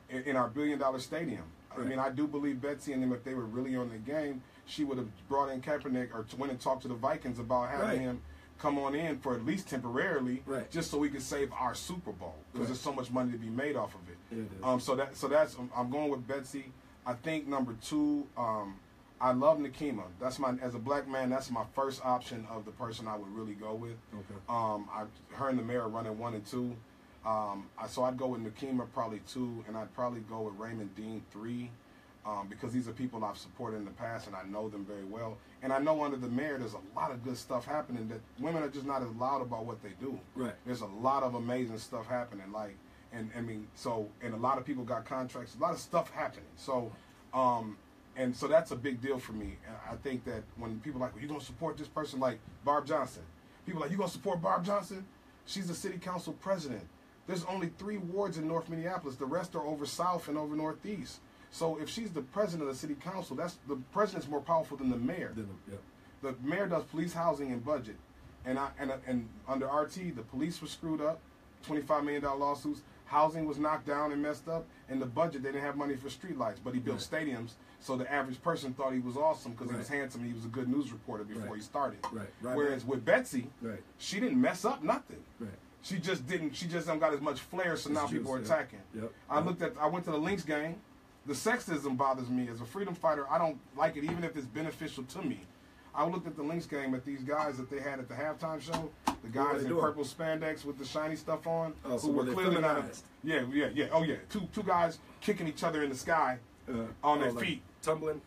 in our billion-dollar stadium. I mean, I do believe Betsy and them, if they were really on the game, she would have brought in Kaepernick or went and talked to the Vikings about having him come on in for at least temporarily, just so we can save our Super Bowl, because there's so much money to be made off of it. So that's I'm going with Betsy. I think number 2, I love Nikema. That's as a black man, that's my first option of the person I would really go with. Okay. Her and the mayor running 1 and 2. So I'd go with Nikema probably 2, and I'd probably go with Raymond Dean 3, because these are people I've supported in the past and I know them very well. And I know under the mayor there's a lot of good stuff happening that women are just not as loud about what they do. Right. There's a lot of amazing stuff happening, like, and I mean, so, and a lot of people got contracts, a lot of stuff happening. So, and so that's a big deal for me. And I think that when people are like, well, you gonna support this person, like Barb Johnson. People are like, you gonna support Barb Johnson? She's the city council president. There's only 3 wards in North Minneapolis. The rest are over South and over Northeast. So if she's the president of the city council, that's the president's more powerful than the mayor. The mayor does police, housing, and budget. And under RT, the police was screwed up, $25 million lawsuits. Housing was knocked down and messed up. And the budget, they didn't have money for streetlights, but he built stadiums. So the average person thought he was awesome because he was handsome and he was a good news reporter before he started. Whereas with Betsy, she didn't mess up nothing. She just don't got as much flair, so now people are attacking. I went to the Lynx game. The sexism bothers me. As a freedom fighter, I don't like it, even if it's beneficial to me. I looked at the Lynx game at these guys that they had at the halftime show. The guys in purple spandex with the shiny stuff on, who were clearly not. Oh yeah. Two guys kicking each other in the sky on their feet, tumbling.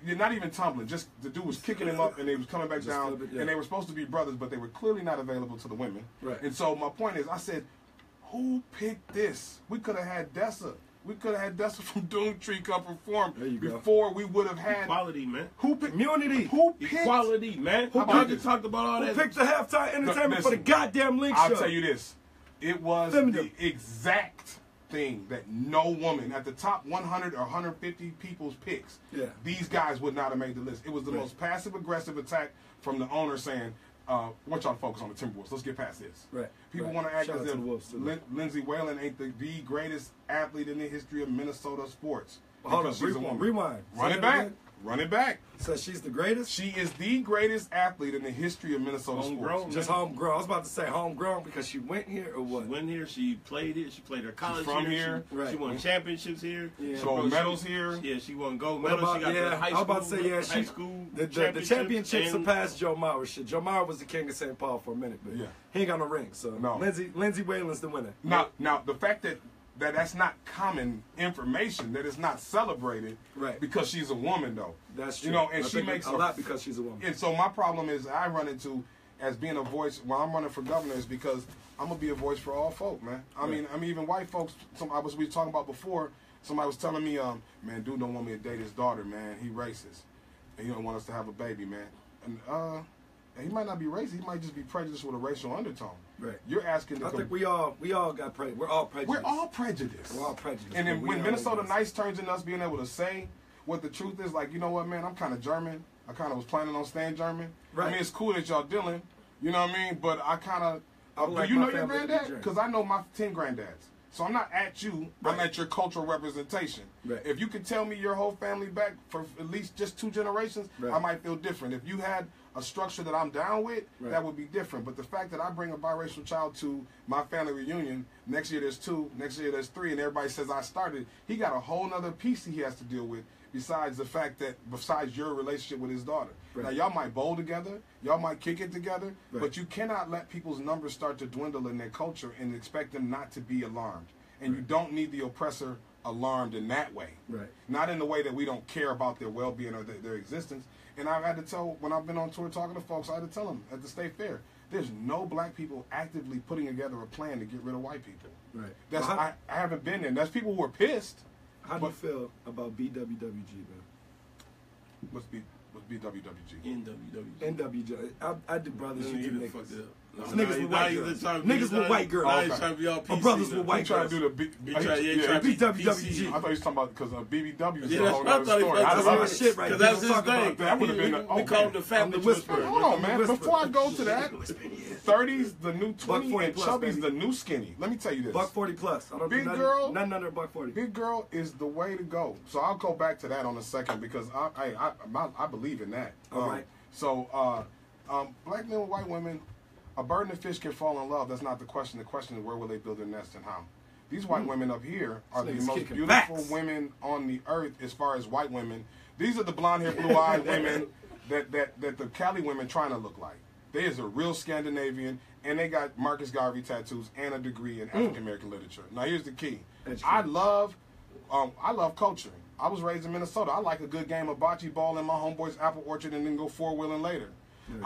You're not even tumbling. Just the dude was kicking him up, and they was coming back down. And they were supposed to be brothers, but they were clearly not available to the women. And so my point is, I said, who picked this? We could have had Dessa. We could have had Dessa from Doomtree come perform before we would have had equality, man. Who picked community? Who picked equality, man? I just talked about all that. Who picked the halftime entertainment for the goddamn Lynx show? I'll tell you this: it was the exact thing that no woman at the top 100 or 150 people's picks. These guys would not have made the list. It was the most passive aggressive attack from the owner saying, "Want y'all to focus on the Timberwolves. Let's get past this." People want to act as if Lindsey Whalen ain't the greatest athlete in the history of Minnesota sports. Hold on, rewind. Run it back. Run it back. So she's the greatest? She is the greatest athlete in the history of Minnesota sports. Just homegrown. I was about to say homegrown because she went here or what? She went here. She played here. She played her college from here. She won championships here. She won medals here. Yeah, she won gold medals. She got the high school. I was about to say, high school the championship surpassed Joe Mauer shit. Joe Mauer was the king of St. Paul for a minute, but he ain't got no ring. So Lindsey Whalen's the winner. Now the fact that that's not common information, that it's not celebrated because she's a woman, though. That's true. You know, and she makes a lot because she's a woman. And so my problem is I run into as being a voice when I'm running for governor is because I'm gonna be a voice for all folk, man. I mean even white folks. We were talking about before. Somebody was telling me, man, dude don't want me to date his daughter, man. He racist, and he don't want us to have a baby, man. And he might not be racist. He might just be prejudiced with a racial undertone. You're asking. I think we all got prejudice. We're all prejudiced. We're all prejudiced. We're all prejudiced. And then when Minnesota Nice turns into us being able to say what the truth is, like, you know what, man, I'm kind of German. I kind of was planning on staying German. I mean, it's cool that y'all dealing. You know what I mean? But I kind of. Do you know your granddad? Because I know my 10 granddads. So I'm not at you. I'm at your cultural representation. If you could tell me your whole family back for at least just 2 generations, I might feel different. If you had a structure that I'm down with, that would be different. But the fact that I bring a biracial child to my family reunion, next year there's 2, next year there's 3, and everybody says I started, he got a whole nother piece he has to deal with besides the fact that, besides your relationship with his daughter. Now, y'all might bowl together, y'all might kick it together, but you cannot let people's numbers start to dwindle in their culture and expect them not to be alarmed. And you don't need the oppressor alarmed in that way. Not in the way that we don't care about their well-being or their existence. And I've had to tell, when I've been on tour talking to folks, I had to tell them at the state fair, there's no black people actively putting together a plan to get rid of white people. That's I haven't been there. There's people who are pissed. How do you feel about BWWG, man? What's BWWG? NWWG. I do brothers, you do niggas. No, niggas with white girls. Niggas with white girls. Now he's trying to be all PC. My brothers with white girls. Trying to do the BWWG. I thought he was talking about because BBW is yeah, a whole other story. That's my shit right there. That's his thing. That would have been we call him the family whisperer. Hold on, man. Before I go to that, 30's the new 20 and chubby's the new skinny. Let me tell you this. $140 plus. I don't Big do girl, nothing under $140. Big girl is the way to go. So I'll go back to that on a second because I believe in that. All right. So black men with white women. A bird and a fish can fall in love. That's not the question. The question is where will they build their nest and how. These white women up here are the most beautiful women on the earth as far as white women. These are the blonde-haired, blue-eyed women that the Cali women trying to look like. They is a real Scandinavian, and they got Marcus Garvey tattoos and a degree in African American literature. Now here's the key. I love culture. I was raised in Minnesota. I like a good game of bocce ball in my homeboy's apple orchard and then go four-wheeling later.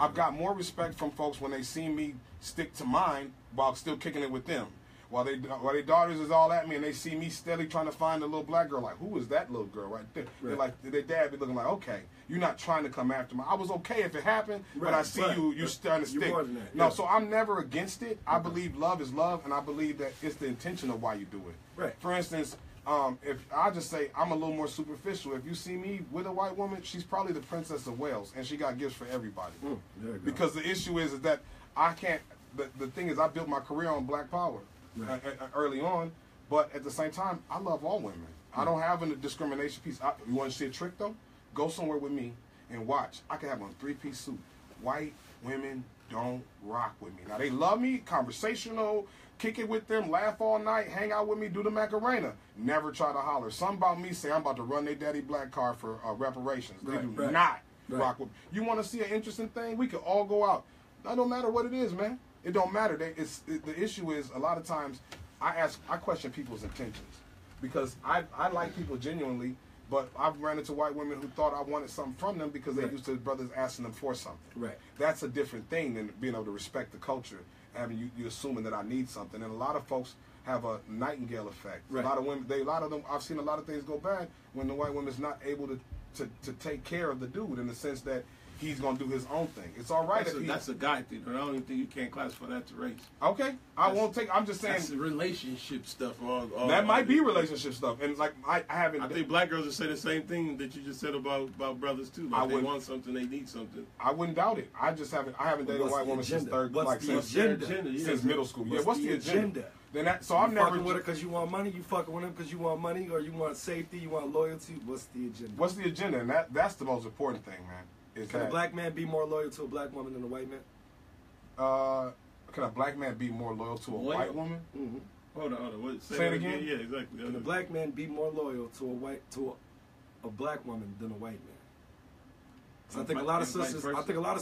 I've got more respect from folks when they see me stick to mine while still kicking it with them. While their daughters is all at me and they see me steadily trying to find a little black girl, like, who is that little girl right there? They're like, their dad be looking like, okay, you're not trying to come after me. I was okay if it happened, but I see you're starting to stick. More than that. No, so I'm never against it. I believe love is love, and I believe that it's the intention of why you do it. Right. For instance, if I just say I'm a little more superficial, if you see me with a white woman, she's probably the Princess of Wales, and she got gifts for everybody. Because the issue is that I can't. The thing is, I built my career on black power early on, but at the same time, I love all women. I don't have a discrimination piece. You want to see a trick though? Go somewhere with me and watch. I can have on a 3-piece suit. White women don't rock with me. Now they love me, conversational, kick it with them, laugh all night, hang out with me, do the Macarena. Never try to holler. Something about me say I'm about to run their daddy black car for reparations. They do not rock with me. You want to see an interesting thing? We could all go out. That don't matter what it is, man. It don't matter. The issue is a lot of times I question people's intentions because I like people genuinely, but I've ran into white women who thought I wanted something from them because they used to brothers asking them for something. Right. That's a different thing than being able to respect the culture, having you assuming that I need something. And a lot of folks have a nightingale effect. Right. A lot of them. I've seen a lot of things go bad when the white woman's not able to take care of the dude in the sense that he's gonna do his own thing. It's all right. That's a guy thing. I don't even think you can't classify that to race. Okay, I'm just saying. That's relationship stuff. That might be relationship stuff, and like I haven't. I think black girls will say the same thing that you just said about brothers too. Like they want something, they need something. I wouldn't doubt it. I haven't dated a white woman since since middle school. What's the agenda? Then I'm never fucking with her because you want money. You fucking with him because you want money, or you want safety. You want loyalty. What's the agenda? What's the agenda? And that's the most important thing, man. Can a black man be more loyal to a black woman than a white man? Can a black man be more loyal to a white woman? Mm-hmm. Hold on. Say it again. Yeah, exactly. Can a black man be more loyal to a black woman than a white man? So I think a lot of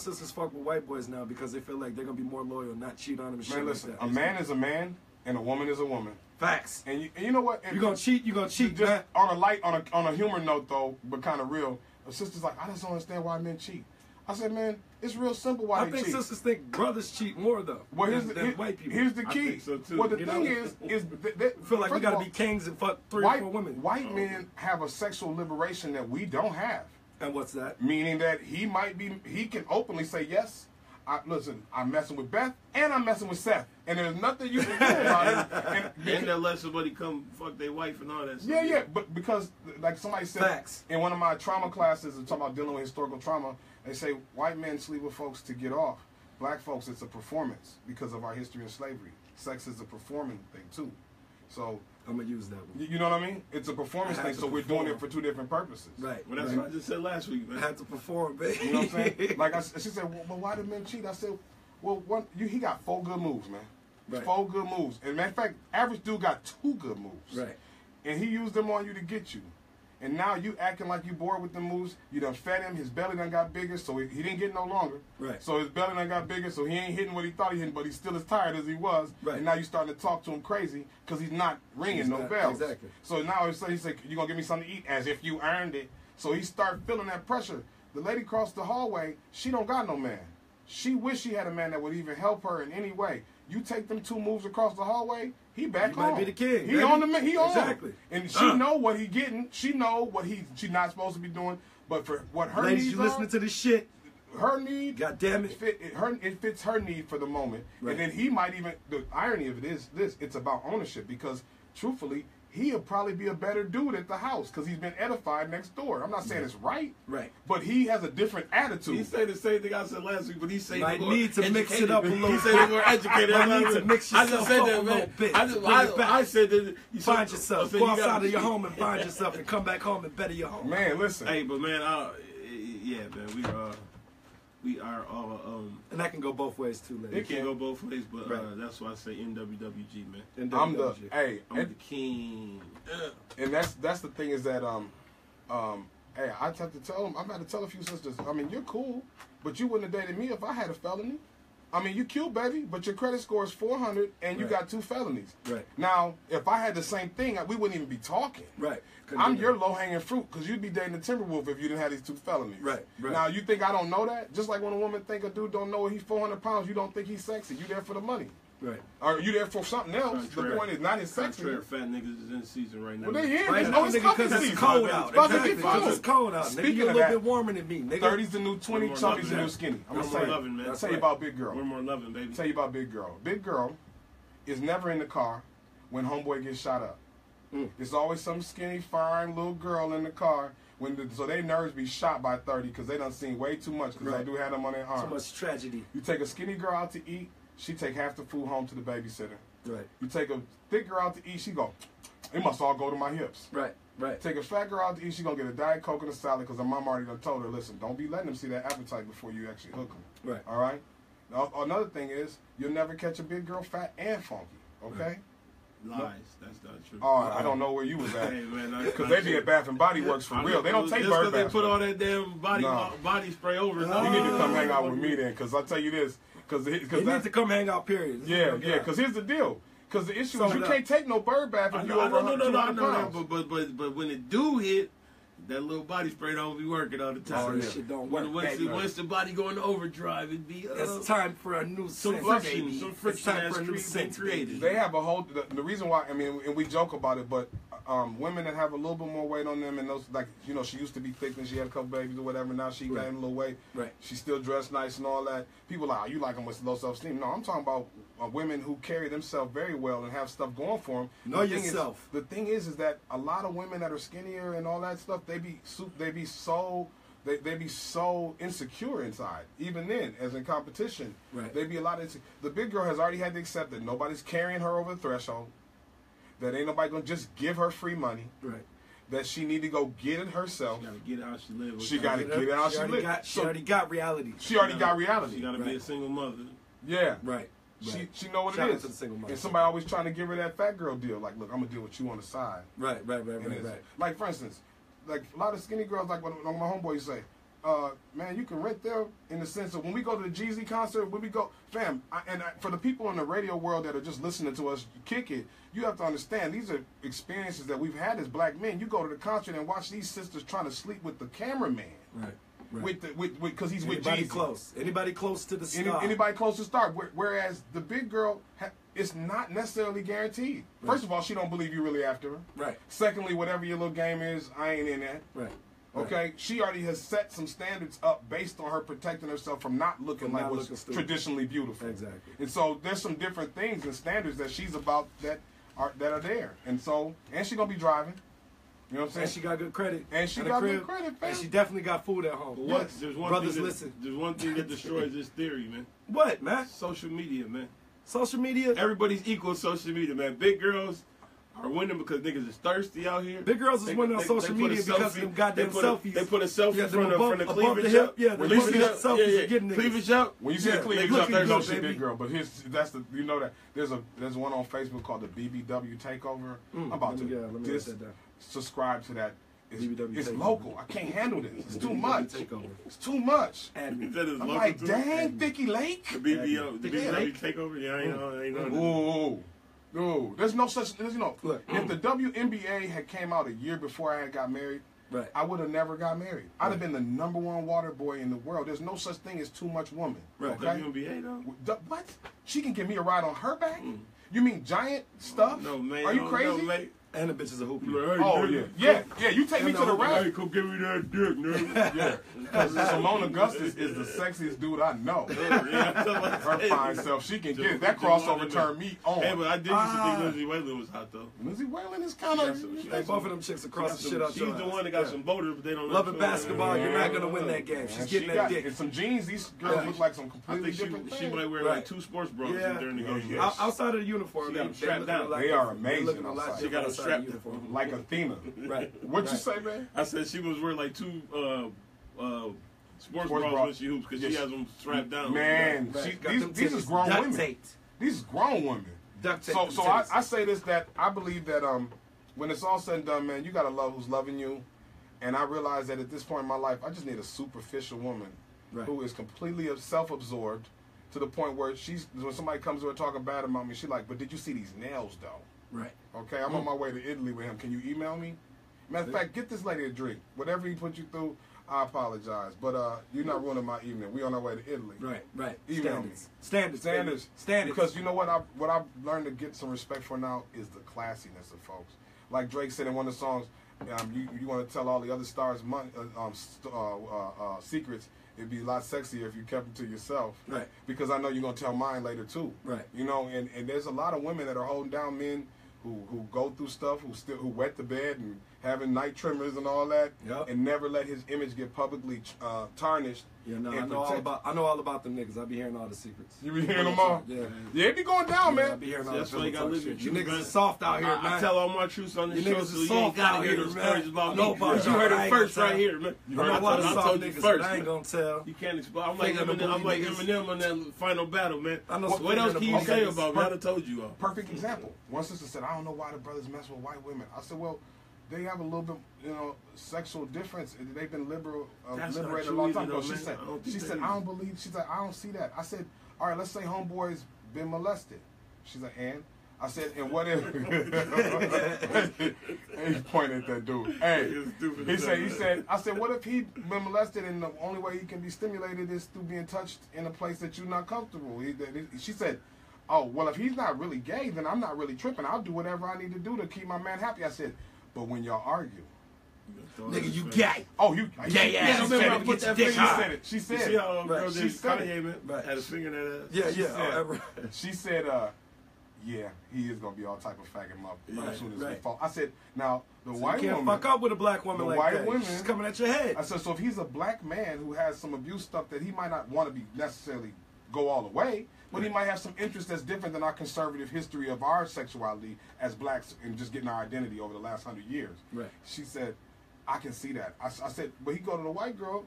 sisters fuck with white boys now because they feel like they're gonna be more loyal, not cheat on them. And shit listen, like that. A man is a man and a woman is a woman. Facts. And you know what? You're gonna cheat. Just man. On a humor note though, but kind of real. A sister's like, I just don't understand why men cheat. I said, man, it's real simple why they cheat. I think sisters think brothers cheat more though than white people. Here's the key. So too. Well, the thing is I feel like we gotta be kings and fuck 3 or 4 women. White men have a sexual liberation that we don't have. And what's that? Meaning that he can openly say, yes, listen, I'm messing with Beth and I'm messing with Seth. And there's nothing you can do about it. And they'll let somebody come fuck their wife and all that stuff. Yeah, but because, like somebody said, facts. In one of my trauma classes, talking about dealing with historical trauma, they say white men sleep with folks to get off. Black folks, it's a performance because of our history of slavery. Sex is a performing thing, too. So I'm going to use that one. You know what I mean? It's a performance thing, so we're doing it for 2 different purposes. Right. Well, that's what I just said last week, man. I had to perform, baby. You know what I'm saying? Like, she said, well, why did men cheat? I said, well, he got 4 good moves, man. Right. 4 good moves. And matter of fact, average dude got 2 good moves. Right. And he used them on you to get you. And now you acting like you bored with the moves. You done fed him. His belly done got bigger, so he didn't get no longer. Right. So his belly done got bigger, so he ain't hitting what he thought he hitting, but he's still as tired as he was. Right. And now you starting to talk to him crazy because he's not ringing no bells. Exactly. So now he said, you going to give me something to eat as if you earned it. So he start feeling that pressure. The lady across the hallway, she don't got no man. She wish she had a man that would even help her in any way. You take them 2 moves across the hallway, he back home. Might be the king. He on the man. He on. Exactly. And she know what he getting. She know what she not supposed to be doing. But for what her ladies, needs you listening to this shit? Her need. God damn it. It fits her need for the moment. Right. And then he might even. The irony of it is this: it's about ownership because, truthfully, he'll probably be a better dude at the house because he's been edified next door. I'm not saying it's right, but he has a different attitude. He said the same thing I said last week, but he said I need to mix it up a little bit. He said they're more educated. I need to mix yourself up a little bit. I said that. Find yourself. Go outside of your home and find yourself and come back home and better your home. Man, listen. Hey, but man, yeah, man, we are all and that can go both ways too, ladies. It can go both ways, but that's why I say NWWG, man. I'm the king. And that's the thing is that Hey, I have to tell them. I've had to tell a few sisters. I mean, you're cool, but you wouldn't have dated me if I had a felony. I mean, you cute, baby, but your credit score is 400 and you got 2 felonies. Right. Now, if I had the same thing, we wouldn't even be talking. Right. I'm your low-hanging fruit because you'd be dating a Timberwolf if you didn't have these 2 felonies. Right. Now, you think I don't know that? Just like when a woman think a dude don't know he's 400 pounds, you don't think he's sexy. You there for the money. Right. Or you there for something else. The point is not his sexy. Fat niggas is in season right now. Well, they in. Right. Oh, it's cuffing because it's season. cold out. It's about to Exactly. get cold. It's cold out. Speaking Nigga, you a of little that, bit warmer than me, nigga. 30's the new 20, We're more chubby's the loving. new skinny. I'm We're gonna more tell you. loving, man. I'll tell you about Big Girl. We're more loving, baby. Tell you about Big Girl. Big Girl is never in the car when homeboy gets shot up. There's always some skinny, fine little girl in the car. So they nerves be shot by 30 because they done seen way too much because they do have them on their arms. Too much tragedy. You take a skinny girl out to eat, she take half the food home to the babysitter. Right. You take a thick girl out to eat, she go, it must all go to my hips. Right. Right. Take a fat girl out to eat, she gonna get a Diet Coke and a salad because her mom already done told her, listen, don't be letting them see that appetite before you actually hook them. Right. All right? Now, another thing is, you'll never catch a big girl fat and funky. Okay? Lies. That's not true. Oh, I don't know where you was at. Hey, man, Because they be at Bath and Body Works for real. They don't take bird They baths. put all that damn body spray over. You need to come hang out with me then, because I'll tell you this. You need to come hang out, period. Yeah, because here's the deal. Because the issue is you can't take no bird bath if you I over know 200 that, pounds. but when it do hit, that little body spray don't be working all the time. Oh, yeah. Shit don't work. Once the body go into overdrive, it be It's time for a new some scent, friction, baby. some It's friction time has for a new been scent, created. baby. They have a whole, the reason why, I mean, and we joke about it, but women that have a little bit more weight on them and those, like, you know, she used to be thick and she had a couple babies or whatever, now she gained a little weight. Right. She still dressed nice and all that. People are like, oh, you like them with low self-esteem. No, I'm talking about women who carry themselves very well and have stuff going for them. Know yourself. The thing is that a lot of women that are skinnier and all that stuff, they be so insecure inside. Even then, as in competition, Right. they be a lot of. The big girl has already had to accept that nobody's carrying her over the threshold. That ain't nobody gonna just give her free money. Right. That she need to go get it herself. She gotta get it how she lives. She gotta get it how she lives. She already got reality. She already got reality. She gotta be a single mother. Yeah. Right. She know what Shout it out is. to the single mother. And somebody always trying to give her that fat girl deal. Like, look, I'm gonna deal with you on the side. Right. Like, for instance, like a lot of skinny girls, like what my homeboys say, man, you can rent there in the sense of when we go to the Jeezy concert, when we go, fam, for the people in the radio world that are just listening to us kick it, you have to understand these are experiences that we've had as black men. You go to the concert and watch these sisters trying to sleep with the cameraman. Right. Because he's with Anybody Jeezy. close. Anybody close to the star. Anybody close to star. Whereas the big girl, it's not necessarily guaranteed. Right. First of all, she don't believe you really after her. Right. Secondly, whatever your little game is, I ain't in that. Right. Okay, she already has set some standards up based on her protecting herself from not looking From like not what's looking stupid. traditionally beautiful. Exactly. And so there's some different things and standards that she's about that are there. And so, and she's gonna be driving. You know what I'm saying? And she got good credit. And she a got crib. good credit, fam. And she definitely got food at home. But Yes. there's one Brothers, thing listen. There's one thing that destroys this theory, man. What, man? Social media, man. Social media. Everybody's equal on social media, man. Big girls are winning because niggas is thirsty out here. Big girls is winning on social media because of them goddamn selfies. They put a selfie Yeah, from the above cleavage the hip. up. Yeah, the Release above it the up. selfies is getting niggas. Cleavage up. When you see Yeah, the cleavage they up, there's looking no good, shit baby. big girl. But that's the you know that there's one on Facebook called the BBW Takeover. I'm about let me to write just that down. subscribe to that. BBW It's Takeover. local. I can't handle this. It's too much. Takeover. It's too much. Admin. That is I'm local like, too. dang, Thicky Lake. The BBW Lake. takeover. Yeah, I ain't know. Ooh. There's no such. You know, Look. if the WNBA had came out a year before I had got married, Right. I would have never got married. I'd have been the #1 water boy in the world. There's no such thing as too much woman. Right. Okay? WNBA though. What? She can give me a ride on her back? You mean giant stuff? No, man. Are you no, crazy? No, mate. And the bitch is a hoopy. Oh yeah. You take me to the Hey, rack. come give me that dick, nigga. Yeah, because Simone Augustus is the sexiest dude I know. Her fine self, she can get it. That crossover turned me on. Hey, but I did used to think Lindsey Whalen was hot though. Lindsey Whalen is kind of. Hey, both of them chicks across the shit out She's your the ass. one that got Yeah. some voters, but they don't know. Loving basketball, you're not gonna win that game. She's getting that dick. And some jeans, these girls look like some I completely think different she things. might wear Right. like 2 sports bras Yeah. during the game. Yeah. Outside of the uniform, She got them they strapped looking a down. lot They are different. They amazing looking a lot outside. She got them different strapped outside the uniform. Like Athena. Right. What you Right. say, man? I said she was wearing like 2 sports bras bras. when she hoops because Yeah, she has them strapped down. Man, Right. Got them these is titties grown duct women. taped. These is grown women. Duct tape So them so titties. I say this, that I believe that when it's all said and done, man, you gotta love who's loving you. And I realized that at this point in my life, I just need a superficial woman who is completely self-absorbed to the point where when somebody comes to her talking bad about me, she's like, but did you see these nails, though? Right. Okay, I'm on my way to Italy with him. Can you email me? Matter of fact, get this lady a drink. Whatever he put you through, I apologize. But you're not ruining my evening. We on our way to Italy. Right. Email Standards. me. Because you know what I've learned to get some respect for now is the classiness of folks. Like Drake said in one of the songs, you want to tell all the other stars secrets. It'd be a lot sexier if you kept them to yourself. Right. Because I know you're going to tell mine later, too. Right. You know, and there's a lot of women that are holding down men who go through stuff, who wet the bed and having night trimmers and all that, and never let his image get publicly tarnished. Yeah, no, I know all about them niggas. I be hearing all the secrets. You be hearing them all? Yeah. Yeah, it be going down, man. I be hearing all That's the why you gotta live shit. your You truth, niggas man. is soft out here, man. I tell all my truths on this You show, niggas so is you ain't soft gotta out hear here, those man. stories about I know me. about You y'all. heard I it ain't first gonna right tell. here, man. I know all the I soft told you niggas, first, but I ain't man. gonna tell. You can't explain. I'm like Finger Eminem. I'm like niggas. Eminem on that final battle, man. I know What else can you finger say niggas. about me? I done told you all. Perfect example. One sister said, I don't know why the brothers mess with white women. I said, well, they have a little bit, sexual difference. They've been liberated a long time ago. She said, I don't believe. She's like, I don't see that. I said, all right, let's say homeboy's been molested. She's like, and? I said, and what if? He pointed at that dude. Hey, he said, I said, what if he been molested and the only way he can be stimulated is through being touched in a place that you're not comfortable? She said, oh, well, if he's not really gay, then I'm not really tripping. I'll do whatever I need to do to keep my man happy. I said, but when y'all argue, Nigga, you gay. oh, you gay ass. She said, See how girl she did said Kanye, man? Had a finger in that ass. She said, yeah, he is gonna be all type of fucking up as soon as we fall. I said, now the white you can't woman, fuck up with a black woman like white that. women, She's coming at your head. I said, so if he's a black man who has some abuse stuff that he might not want to be necessarily go all the way, but he might have some interest that's different than our conservative history of our sexuality as blacks and just getting our identity over the last 100 years. Right. She said, I can see that. I said, but he go to the white girl,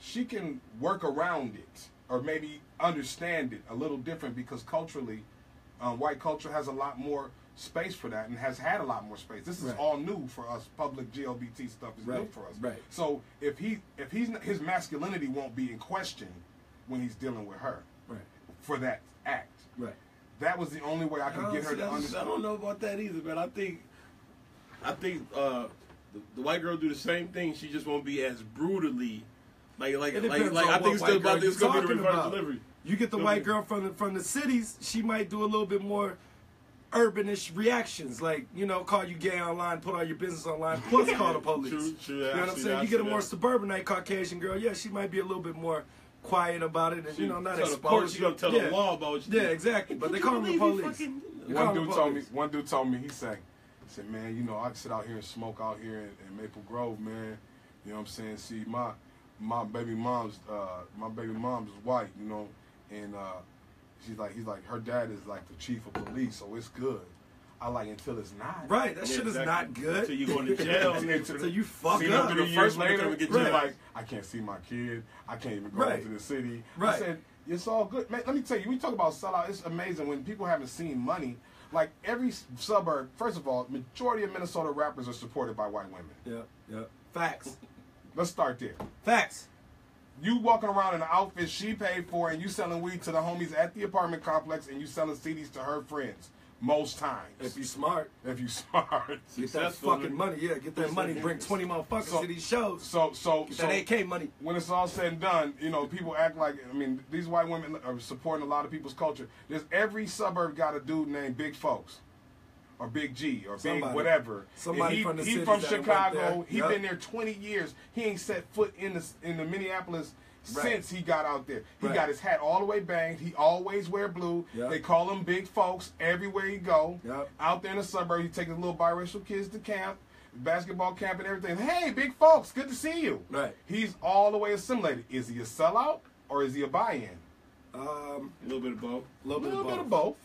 she can work around it or maybe understand it a little different because culturally, white culture has a lot more space for that and has had a lot more space. This is all new for us. Public GLBT stuff is new for us. Right. So if his masculinity won't be in question when he's dealing with her. Right. For that act. Right. That was the only way I could get her to understand. I don't know about that either, man. I think the white girl do the same thing. She just won't be as brutally like I think it's still about this gonna be the reverse delivery. You get the white girl from the cities, she might do a little bit more urbanish reactions, like, call you gay online, put all your business online, plus call the police. True, you know what I'm saying? You get a more suburbanite Caucasian girl, yeah, she might be a little bit more quiet about it and, not exposed. Of course, you're going to tell the law about what you do. Yeah, exactly, but they call them the police. One dude told me, he said, man, I can sit out here and smoke out here in Maple Grove, man. You know what I'm saying? See, my baby mom's white, and he's like, her dad is like the chief of police, so it's good. I like until it's not. Right, that shit is not good. Until you go to jail. Until you fuck up. up. 3 years later, you're like, I can't see my kid. I can't even go into the city. Right. I said, it's all good. Man, let me tell you, we talk about sellout, it's amazing when people haven't seen money. Like every suburb, first of all, majority of Minnesota rappers are supported by white women. Yeah. Facts. Let's start there. Facts. You walking around in an outfit she paid for and you selling weed to the homies at the apartment complex and you selling CDs to her friends. Most times. If you smart. Get that fucking money. Yeah, get that money. Bring 20 motherfuckers to these shows. Get that AK money. When it's all said and done, people act like, these white women are supporting a lot of people's culture. There's every suburb got a dude named Big Folks. Or Big G, or Big whatever. Somebody from the city. He from Chicago. He been there 20 years. He ain't set foot in the Minneapolis since he got out there. He got his hat all the way banged. He always wear blue. They call him Big Folks everywhere he go. Out there in the suburbs, he take his little biracial kids to camp, basketball camp and everything. Hey, Big Folks, good to see you. Right. He's all the way assimilated. Is he a sellout or is he a buy-in? A little bit of both. A little bit of both.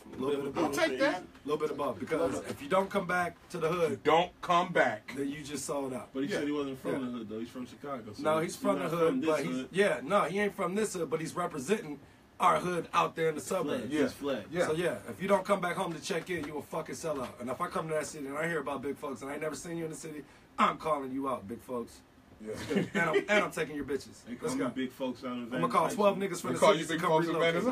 I'll take that. A little bit of both. Because if you don't come back to the hood, then you just sold out. But he said he wasn't from the hood, though. He's from Chicago. So no, he's from the hood, but he ain't from this hood, but he's representing our hood out there in the suburbs. His flag. Yeah. So if you don't come back home to check in, you a fucking sellout. And if I come to that city and I hear about Big Folks and I ain't never seen you in the city, I'm calling you out, Big Folks. Yeah. and I'm taking your bitches. Let's go. Big folks out in I'm gonna call 12 niggas from the call city you to big come folks in relocate. Venice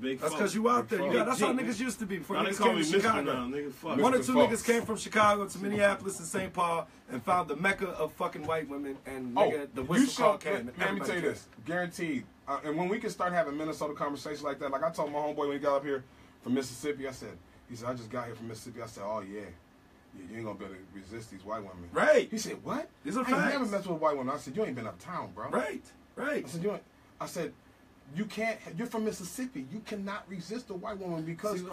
Heights. That's because you out there. That's how niggas used to be before Now they niggas call came me to Mr. Chicago. now, nigga. Fuck. One or Mr. two Fox. niggas came from Chicago to Minneapolis and St. Paul and found the mecca of fucking white women and nigga, the you whistle call show. came. Man, let me tell you this, guaranteed. And when we can start having Minnesota conversations like that, like I told my homeboy when he got up here from Mississippi, he said, I just got here from Mississippi. I said, oh yeah. You ain't gonna be able to resist these white women. Right. He said, what? These are I ain't facts. never messed with a white woman. I said, you ain't been uptown, bro. Right. I said, you can't. You're from Mississippi. You cannot resist a white woman because See,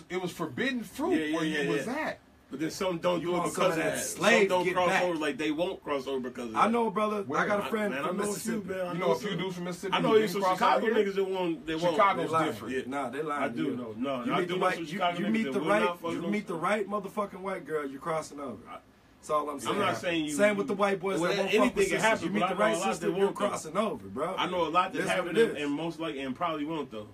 it was forbidden fruit where you was at. But then some don't You do it want because some of of that that. slave Some don't get cross back. over like they won't cross over because of that. I know, brother. Where? I got a friend Man, I from know a few, Mississippi. man. You know a few dudes from Mississippi. I know who there's didn't some cross over Chicago here? niggas that won't. Chicago's lying. different. Yeah. Nah, they lying. I to do you. know. No, You I meet do the know right. some You Chicago niggas meet that the will right. not fuck You with meet the them. right motherfucking white girl. You're crossing over. That's all I'm saying. I'm not saying you. Same with the white boys. Well, that won't anything fuck with can sisters. happen, You meet but the I know right a lot sister, that you're won't, though. crossing over, bro. I know a lot that That's what happened it is. and most likely and probably won't though.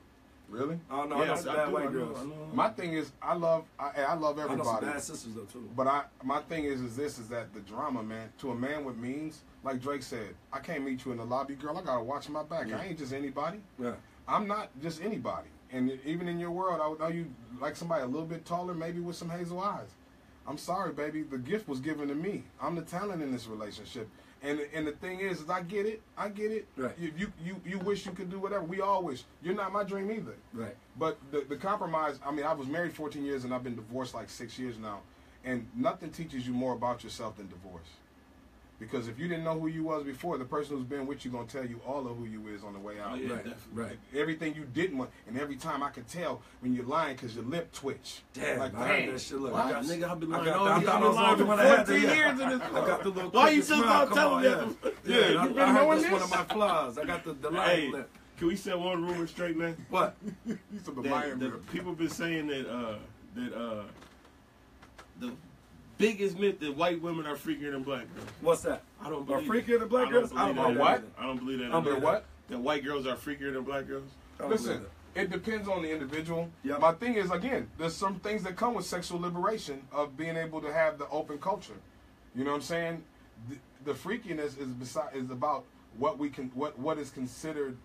Really? I don't know. I know some bad white girls. My thing is, I love I know some everybody. bad sisters though too. But my thing is that the drama, man, to a man with means, like Drake said, I can't meet you in the lobby, girl. I gotta watch my back. I ain't just anybody. Yeah. I'm not just anybody. And even in your world, I would know you like somebody a little bit taller, maybe with some hazel eyes. I'm sorry, baby. The gift was given to me. I'm the talent in this relationship. And the thing is I get it. Right. You wish you could do whatever. We all wish. You're not my dream either. Right. But the compromise, I mean, I was married 14 years and I've been divorced like 6 years now. And nothing teaches you more about yourself than divorce. Because if you didn't know who you was before, the person who's been with you going to tell you all of who you is on the way out. Oh, yeah, Right. definitely. Right. Everything you didn't want. And every time I could tell when you're lying because your lip twitch. Damn, like, I heard that shit. Look, what? I got, Nigga, I've been I lying. got, Oh, I I've thought I been was the lying only for one that had 14 that. years in this. I got the little. Why you crooked just smile. not Come telling on, them? Yeah, Yeah, I you heard been knowing that's one of this? my flaws. I got the lying Hey, lip. can we set one rumor straight, man? What? You said the That, lion that lip. people been saying that the biggest myth that white women are freakier than black girls. What's that? I don't Are believe freakier than black girls? I don't believe What? that. I don't believe that. I don't believe what? That white girls are freakier than black girls. I don't Listen, believe it depends on the individual. Yep. My thing is, again, there's some things that come with sexual liberation of being able to have the open culture. You know what I'm saying? The freakiness is about what is considered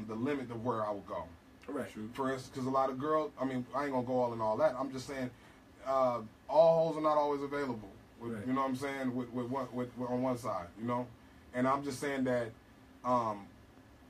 the limit of where I will go. Right. True. For instance, because a lot of girls, I mean, I ain't gonna go all in all that. I'm just saying, all hoes are not always available. Right. You know what I'm saying? With on one side, you know, and I'm just saying that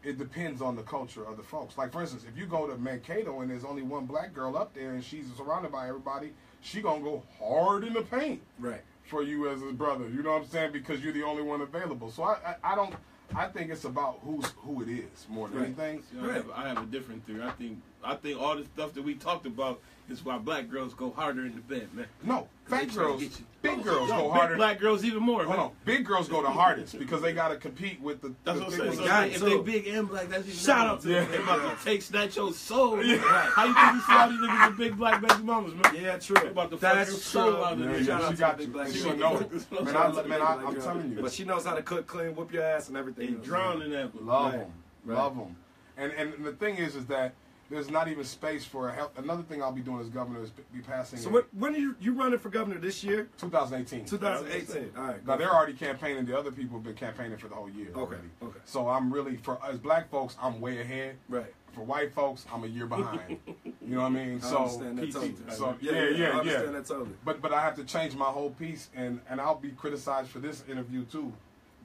it depends on the culture of the folks. Like for instance, if you go to Mankato and there's only one black girl up there and she's surrounded by everybody, she gonna go hard in the paint Right. for you as a brother. You know what I'm saying? Because you're the only one available. So I think it's about who it is more than Right. anything. See, I have a different theory. I think all the stuff that we talked about is why black girls go harder in the bed, man. No, They fat tryna girls, get you. big girls No, go big harder. black girls even more, Hold man. on, big girls go the hardest because they got to compete with the. That's the what I'm big saying. ones. So got if to. they big and black, that's even Shout out to them. them. They about to take snatch your soul. Right. How you think you see all these niggas with big black baby mamas, man? Yeah, true. They about to fuck your That's soul true. out of Yeah, there. yeah, Shout out she to got the you. big black She girl. gonna know. Shout Man, Shout out to the big black I'm girl. telling you. But she knows how to cook, clean, whoop your ass, and everything. And drown in that. Love Right. them, Right. love them, and the thing is that there's not even space for help. Another thing I'll be doing as governor is be passing. So when are you running for governor this year? 2018. 2018. All right. Now they're already campaigning. The other people have been campaigning for the whole year Okay, already. okay. So I'm really as black folks, I'm way ahead. Right. For white folks, I'm a year behind. You know what I mean? I So understand that totally. So Yeah, I understand that totally. But I have to change my whole piece, and I'll be criticized for this interview too.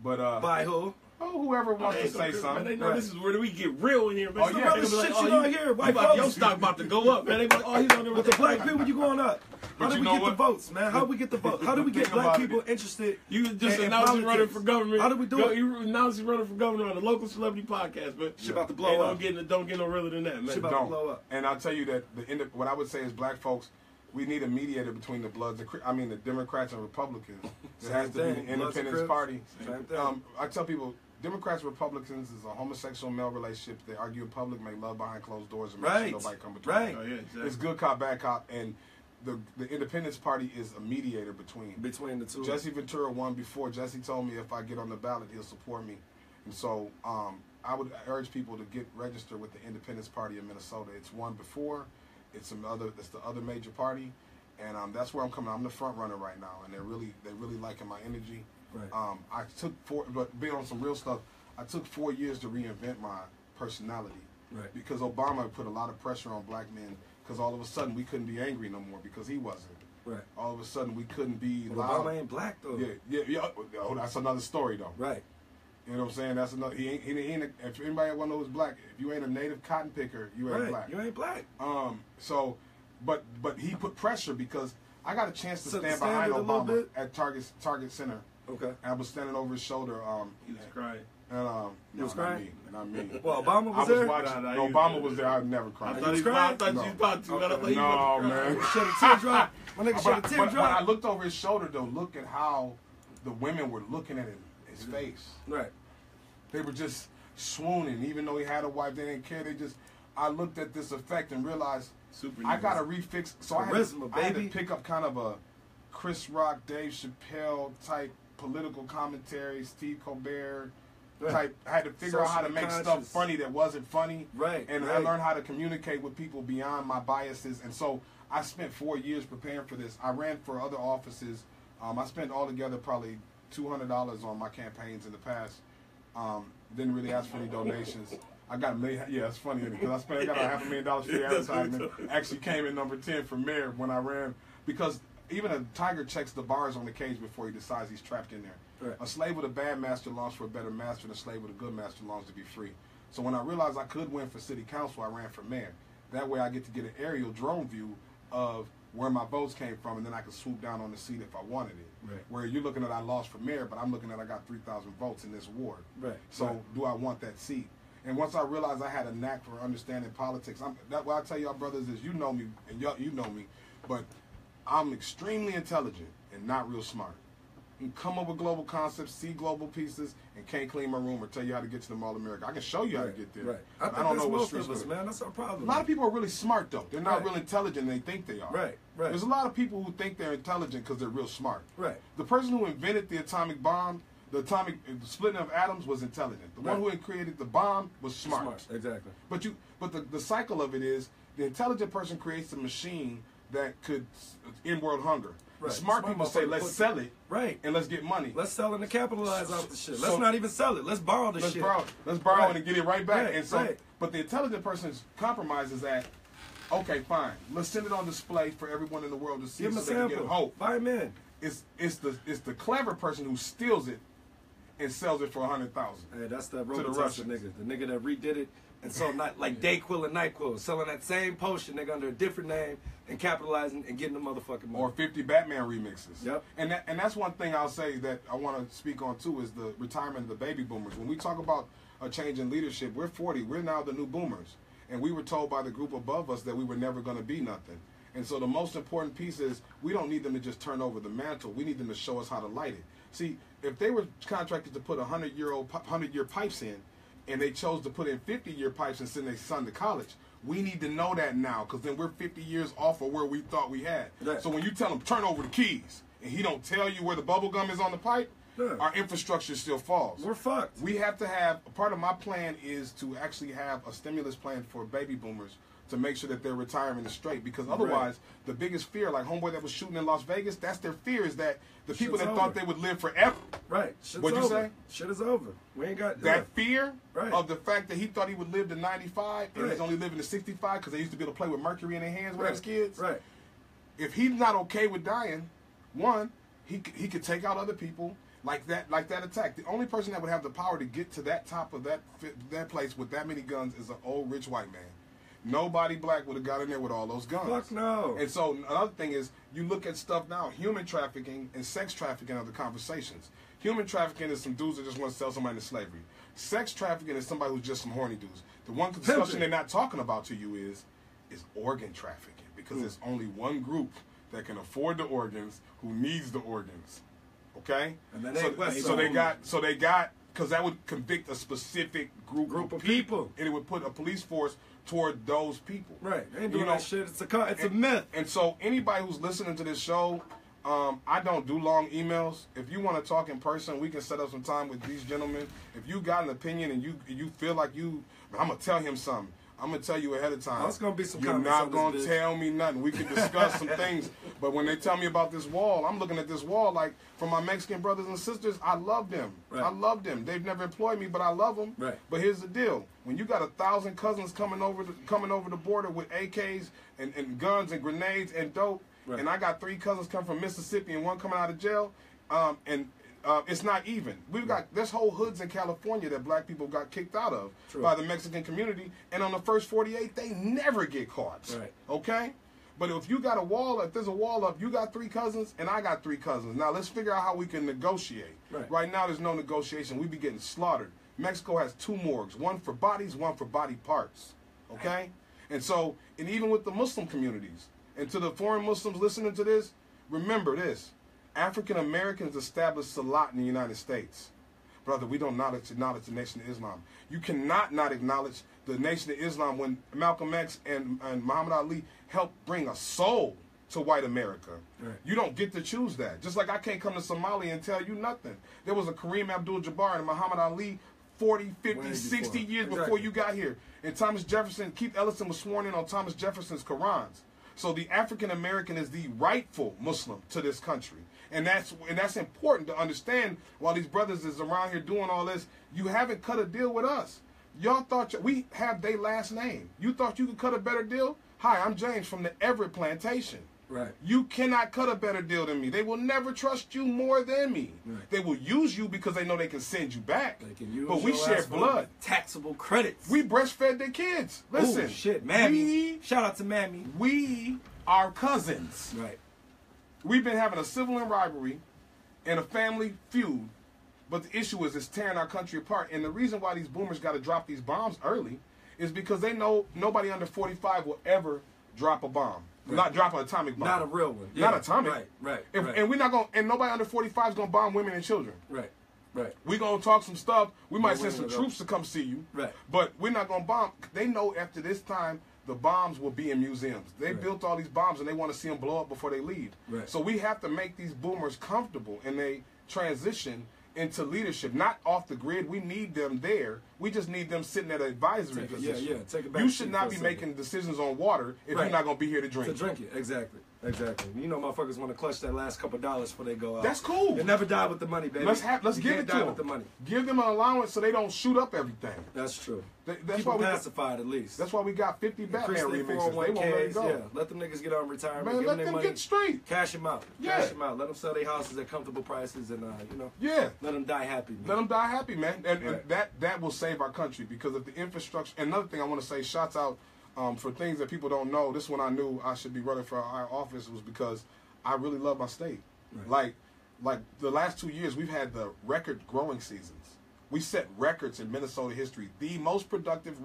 But By who? whoever wants Hey, to say man, something. they know this is where we get real in here, man. Oh, Some yeah. brothers This be shit like, you oh, don't hear, white your folks. stock about to go up, man. They be like, oh, he's on there With with the black people, you going up? How But do you we know get the what? votes, man? How do we get the vote? How do we get Think black about people it. interested? You just in announced you running politics? for government. How do we do it? You announced you running for governor on the local celebrity podcast, man. Shit about to blow up. Don't get no realer than that, man. Shit about to blow up. And I'll tell you that what I would say is black folks, we need a mediator between the Bloods. The Democrats and Republicans. It has to be the Bloods and Independence Crips. Party. Same thing. I tell people, Democrats and Republicans is a homosexual male relationship. They argue in public, make love behind closed doors, and make Right. sure nobody come between. Right. Oh, yeah, exactly. It's good cop, bad cop, and the Independence Party is a mediator between. Between the two. Jesse Ventura won before. Jesse told me if I get on the ballot, he'll support me. And so I would urge people to get registered with the Independence Party of Minnesota. It's won before. It's the other major party. and that's where I'm coming. I'm the front runner right now, and they're really liking my energy. Right. I took but being on some real stuff, I took 4 years to reinvent my personality. Right. Because Obama put a lot of pressure on black men, because all of a sudden we couldn't be angry no more because he wasn't. Right. All of a sudden we couldn't be But loud. Obama ain't black though. Yeah. Oh, that's another story though. Right. You know what I'm saying? That's another. He ain't if anybody want to know who's black, if you ain't a native cotton picker, you ain't black. You ain't black. So, but he put pressure because I got a chance to stand behind it a little Obama bit? at Target Center. Okay. And I was standing over his shoulder. He was crying. And He was crying? Not me. Well, Obama was I was there? watching. Nah, no, you- Obama was there. I would never I cry. thought was you crying? was about to. I thought he No, was man. Shed a teardrop. My nigga shed a But teardrop. when I looked over his shoulder, though, look at how the women were looking at his face. Right. They were just swooning. Even though he had a wife, they didn't care. I looked at this effect and realized Super I got to refix. So I had to baby. pick up kind of a Chris Rock, Dave Chappelle type political commentary, Steve Colbert type. I had to figure out how to Socially make stuff conscious. funny that wasn't funny. Right, And I right. learned how to communicate with people beyond my biases. And so I spent 4 years preparing for this. I ran for other offices. I spent altogether probably $200 on my campaigns in the past. Didn't really ask for any donations. I got it's funny because I got a $500,000 free advertisement. Actually came in number 10 for mayor when I ran, because even a tiger checks the bars on the cage before he decides he's trapped in there. Right. A slave with a bad master longs for a better master, and a slave with a good master longs to be free. So when I realized I could win for city council, I ran for mayor. That way I get to get an aerial drone view of where my votes came from, and then I can swoop down on the seat if I wanted it. Right. Where you're looking at I lost for mayor, but I'm looking at I got 3,000 votes in this ward. Right. So Right. do I want that seat? And once I realized I had a knack for understanding politics, what I tell y'all brothers is, you know me, and you know me, but I'm extremely intelligent and not real smart. And come up with global concepts, see global pieces, and can't clean my room or tell you how to get to the Mall of America. I can show you how to get there. Right. but I think I don't that's know what most streets of us, gonna- man. That's our problem. A lot of people are really smart though. They're not Right. real intelligent and they think they are. Right, right. There's a lot of people who think they're intelligent because they're real smart. Right. The person who invented the atomic bomb, the splitting of atoms, was intelligent. The one Right. who created the bomb was smart. Exactly. But the cycle of it is, the intelligent person creates a machine that could end world hunger. Right. The smart people say, motherfucker let's put- sell it Right. and let's get money. Let's sell it and capitalize off the shit. Let's So- not even sell it. Let's borrow the Let's shit. borrow Right. it and get it right back. Right, And so, right. but the intelligent person's compromise is that, okay, fine, let's send it on display for everyone in the world to see, Give them so a they can get sample. hope. Buy them in. It's the clever person who steals it and sells it for 100,000. Hey, that's that the Robitussin Russians. nigga. The nigga that redid it and sold not like Dayquil and NyQuil, selling that same potion nigga under a different name and capitalizing and getting the motherfucking money. Or 50 Batman remixes. Yep. And that's one thing I'll say that I want to speak on too, is the retirement of the baby boomers. When we talk about a change in leadership, we're 40. We're now the new boomers. And we were told by the group above us that we were never going to be nothing. And so the most important piece is, we don't need them to just turn over the mantle. We need them to show us how to light it. See, if they were contracted to put 100-year pipes in, and they chose to put in 50-year pipes and send their son to college, we need to know that now, because then we're 50 years off of where we thought we had. Right. So when you tell him, turn over the keys, and he don't tell you where the bubble gum is on the pipe, Yeah. our infrastructure still falls. We're fucked. We have to have, part of my plan is to actually have a stimulus plan for baby boomers to make sure that their retirement is straight, because otherwise, the biggest fear, like homeboy that was shooting in Las Vegas, that's their fear, is that the people Shit's that over. thought they would live forever, Right. Shit's What'd you over. say? Shit is over. We ain't got that fear Right. of the fact that he thought he would live to 95 and Right. he's only living to 65 because they used to be able to play with mercury in their hands when they was kids. Right. If he's not okay with dying, one, he could take out other people like that attack. The only person that would have the power to get to that top of that place with that many guns is an old rich white man. Nobody black would have got in there with all those guns. Fuck no. And so another thing is, you look at stuff now, human trafficking and sex trafficking are the conversations. Human trafficking is some dudes that just want to sell somebody into slavery. Sex trafficking is somebody who's just some horny dudes. The one discussion Pimping. they're not talking about to you is organ trafficking, because there's only one group that can afford the organs who needs the organs. Okay? And then so they got because that would convict a specific group of people, and it would put a police force toward those people. Right. They ain't doing You know, that shit. It's a myth. And so anybody who's listening to this show, I don't do long emails. If you want to talk in person, we can set up some time with these gentlemen. If you got an opinion and you feel like I'm gonna tell him something, I'm gonna tell you ahead of time. There's gonna be some You're comments not on gonna this bitch. tell me nothing. We can discuss some things, But when they tell me about this wall, I'm looking at this wall like, for my Mexican brothers and sisters, I love them. Right. I love them. They've never employed me, but I love them. Right. But here's the deal: when you got 1,000 cousins coming over the border with AKs and guns and grenades and dope, right. and I got 3 cousins come from Mississippi and 1 coming out of jail, it's not even. There's whole hoods in California that black people got kicked out of by the Mexican community, and on the first 48, they never get caught. Right. Okay? But if you got a wall, if there's a wall up, you got 3 cousins, and I got 3 cousins. Now let's figure out how we can negotiate. Right now, there's no negotiation. We be getting slaughtered. Mexico has 2 morgues, 1 for bodies, 1 for body parts. Okay? And so, and even with the Muslim communities, and to the foreign Muslims listening to this, remember this. African Americans established Sellout in the United States. Brother, we don't acknowledge the Nation of Islam. You cannot not acknowledge the Nation of Islam when Malcolm X and Muhammad Ali helped bring a soul to white America. Right. You don't get to choose that. Just like I can't come to Somalia and tell you nothing. There was a Kareem Abdul-Jabbar and Muhammad Ali 40, 50, 60 years before you got here. And Thomas Jefferson, Keith Ellison was sworn in on Thomas Jefferson's Qurans. So the African American is the rightful Muslim to this country. And that's important to understand. While these brothers is around here doing all this, you haven't cut a deal with us. Y'all thought we have their last name. You thought you could cut a better deal? Hi, I'm James from the Everett plantation. Right. You cannot cut a better deal than me. They will never trust you more than me. Right. They will use you because they know they can send you back. They can use but we share blood. Taxable credits. We breastfed their kids. Listen. Ooh, shit, Mammy. Shout out to Mammy. We are cousins. Right. We've been having a civil rivalry and a family feud, but the issue is it's tearing our country apart. And the reason why these boomers got to drop these bombs early is because they know nobody under 45 will ever drop a bomb. Right. Not drop an atomic bomb. Not a real one. Not atomic. Right. And we're not going. And nobody under 45 is going to bomb women and children. Right. We're going to talk some stuff. We might send some troops to come see you. Right. But we're not going to bomb. They know after this time the bombs will be in museums. They built all these bombs and they want to see them blow up before they leave. Right. So we have to make these boomers comfortable and they transition into leadership, not off the grid. We need them there. We just need them sitting at an advisory position. Take it back. You should not be making decisions on water if you're not going to be here to drink. To drink it, exactly. You know, motherfuckers want to clutch that last couple dollars before they go out. That's cool. They never die with the money, baby. Let's give it to them. With the money. Give them an allowance so they don't shoot up everything. That's true. That's keep why them pacified at least. That's why we got 50 Batman remixes. They won't let it go. Yeah, let them niggas get on retirement. Man, let them get straight. Cash them out. Cash them out. Let them sell their houses at comfortable prices and, you know. Yeah. Let them die happy. Man. Let them die happy, man. And that will save our country because of the infrastructure. Another thing I want to say, shouts out for things that people don't know. This one I knew I should be running for our office was because I really love my state. Right. Like the last 2 years, we've had the record growing seasons. We set records in Minnesota history. The most productive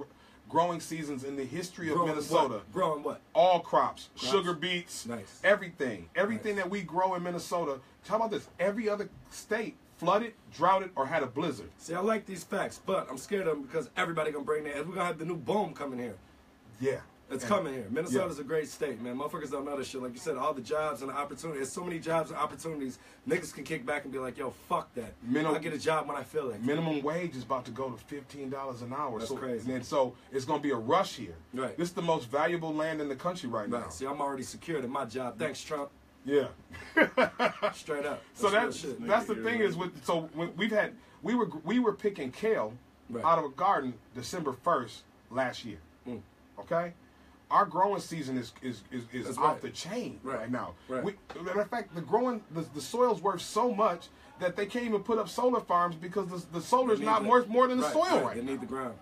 growing seasons in the history of Minnesota. Growing what? All crops, sugar beets, everything. Everything nice. that we grow in Minnesota. How about this? Every other state flooded, droughted, or had a blizzard. See, I like these facts, but I'm scared of them because everybody going to bring their... We're going to have the new boom coming here. Yeah. It's coming here. Minnesota's a great state, man. Motherfuckers don't know this shit. Like you said, all the jobs and the opportunities. There's so many jobs and opportunities. Niggas can kick back and be like, yo, fuck that. I'll get a job when I feel it. Minimum wage is about to go to $15 an hour. That's crazy. And so it's going to be a rush here. Right. This is the most valuable land in the country right now. See, I'm already secured in my job. Thanks, Trump. Yeah. Straight up. So that's the thing is with when we were picking kale out of a garden December 1st last year. Okay? Our growing season is off the chain right now. Matter of fact, the soil's worth so much that they can't even put up solar farms because the solar's not worth more than the soil right now. They need the ground.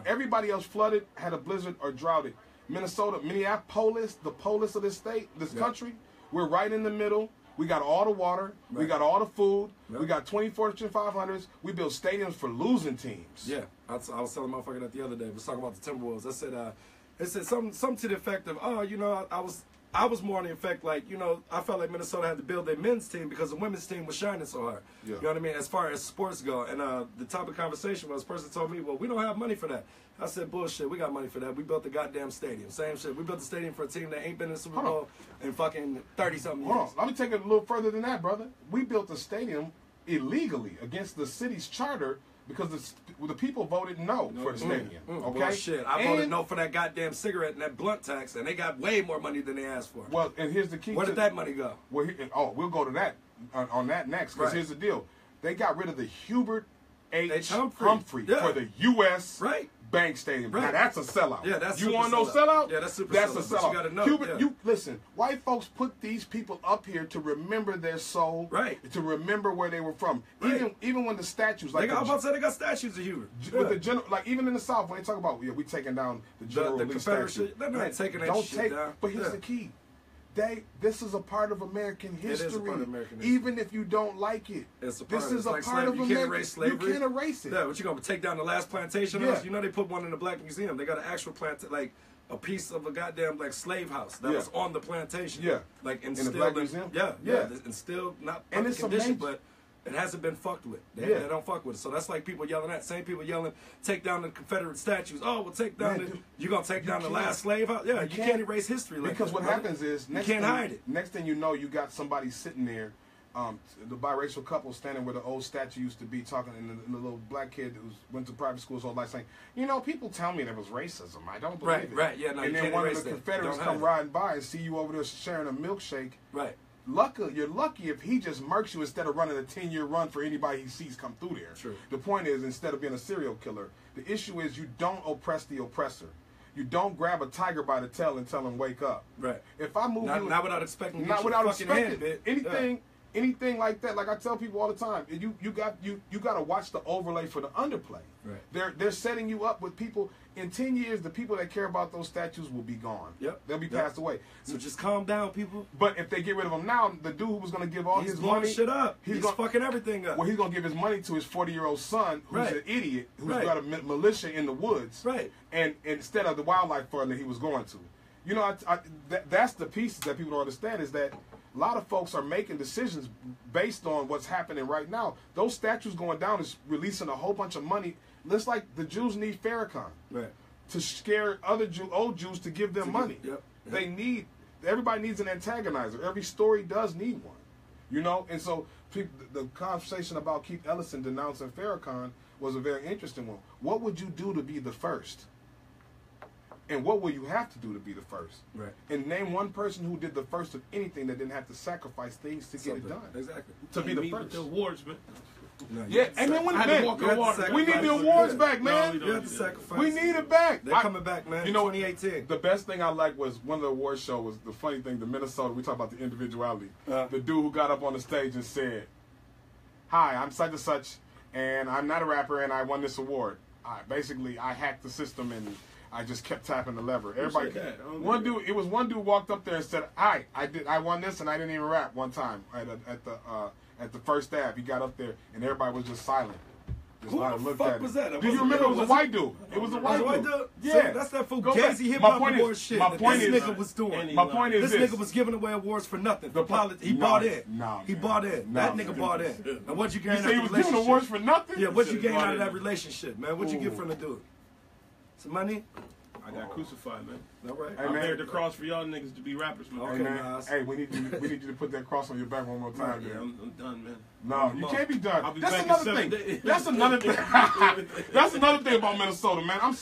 Everybody else flooded, had a blizzard, or droughted. Minneapolis, the polis of this state, this country, we're right in the middle. We got all the water. We got all the food. We got 20 Fortune 500s. We built stadiums for losing teams. Yeah. I was telling a motherfucker that the other day. We was talking about the Timberwolves. I said, it said something to the effect of, I was more on the effect like, I felt like Minnesota had to build their men's team because the women's team was shining so hard. Yeah. You know what I mean? As far as sports go. And the topic of conversation was, person told me, well, we don't have money for that. I said, bullshit, we got money for that. We built the goddamn stadium. Same shit. We built the stadium for a team that ain't been in the Super Bowl in fucking 30-something years. Hold on. Let me take it a little further than that, brother. We built a stadium illegally against the city's charter Because the people voted no for the stadium. Okay, well, shit, I voted no for that goddamn cigarette and that blunt tax, and they got way more money than they asked for. Well, and here's the key. Where did that money go? Well, we'll go to that on that next. Because here's the deal: they got rid of the Hubert H. Humphrey for the U.S. Bank Stadium. Now that's a sellout. Yeah, that's you want to know sellout? Yeah, that's super That's sellout. a sellout. You gotta know, Hubert, you listen. White folks put these people up here to remember their soul, to remember where they were from. Even when the statues, like I was about to say, they got statues of Hubert. With the general, like even in the South, when they talk about we taking down the General Lee statue, they're not taking that shit down. But here's the key. This is a part of American history. It is a part of American history. Even if you don't like it. It's a part this is a like part of you American. can't erase slavery. You can't erase it. Yeah, what you gonna take down the last plantation house? You know they put one in the Black Museum. They got an actual like a piece of a goddamn like slave house that was on the plantation. Yeah. Like in the Black Museum? Yeah. And still not in the condition, but it hasn't been fucked with. They don't fuck with it. So that's like people yelling at. Same people yelling, take down the Confederate statues. Oh, well, take down you're going to take down the last slave house? Yeah, you can't erase history like because what happens is, you can't hide it. Next thing you know, you got somebody sitting there, the biracial couple standing where the old statue used to be talking, and the little black kid who went to private school his whole life saying, people tell me there was racism. I don't believe it. Right, yeah, no, and then one of the Confederates come riding by and see you over there sharing a milkshake. Right. You're lucky if he just murks you instead of running a 10-year run for anybody he sees come through there. True. The point is, instead of being a serial killer, the issue is you don't oppress the oppressor. You don't grab a tiger by the tail and tell him wake up. Right. If I move you, not without expecting, anything like that. Like I tell people all the time, you got to watch the overlay for the underplay. Right. They're setting you up with people. In 10 years, the people that care about those statues will be gone. Yep. They'll be passed away. So just calm down, people. But if they get rid of him now, the dude who was going to give all his money, shit up. He's fucking everything up. Well, he's going to give his money to his 40-year-old son, who's an idiot, who's got a militia in the woods, and instead of the wildlife fund that he was going to. That's the pieces that people don't understand is that a lot of folks are making decisions based on what's happening right now. Those statues going down is releasing a whole bunch of money. Looks like the Jews need Farrakhan to scare other old Jews to give them money. Everybody needs an antagonizer. Every story does need one. And so the conversation about Keith Ellison denouncing Farrakhan was a very interesting one. What would you do to be the first? And what will you have to do to be the first? Right. And name one person who did the first of anything that didn't have to sacrifice things to get it done. Exactly. To be the first. The awards, man. No, and then we need the awards back, man. You have to sacrifice. We need it back. They're coming back, man. 2018. The best thing I liked was one of the awards show was the funny thing, the Minnesota, we talk about the individuality. The dude who got up on the stage and said, "Hi, I'm such and such, and I'm not a rapper, and I won this award. I hacked the system and I just kept tapping the lever." Everybody, one dude walked up there and said, I won this and I didn't even rap one time at the first stab. He got up there and everybody was just silent. Who the fuck was that? Do you remember? It was a white dude. It was a white dude. Yeah, that's that fugazi hip hop award shit. My point is, this nigga was doing. My point is this nigga was giving away awards for nothing. He bought in. He bought in. That nigga bought in. And what'd you gain out of the relationship? He was giving awards for nothing? Yeah, what'd you gain out of that relationship, man? What'd you get from the dude? Some money? I got crucified, man. All right. I bared the cross for y'all niggas to be rappers, man. Okay, man. Hey, we need you to put that cross on your back one more time, man. I'm done, man. No, you can't be done. I'll be That's back another in 7 thing. days. That's another thing. That's another thing about Minnesota, man. I'm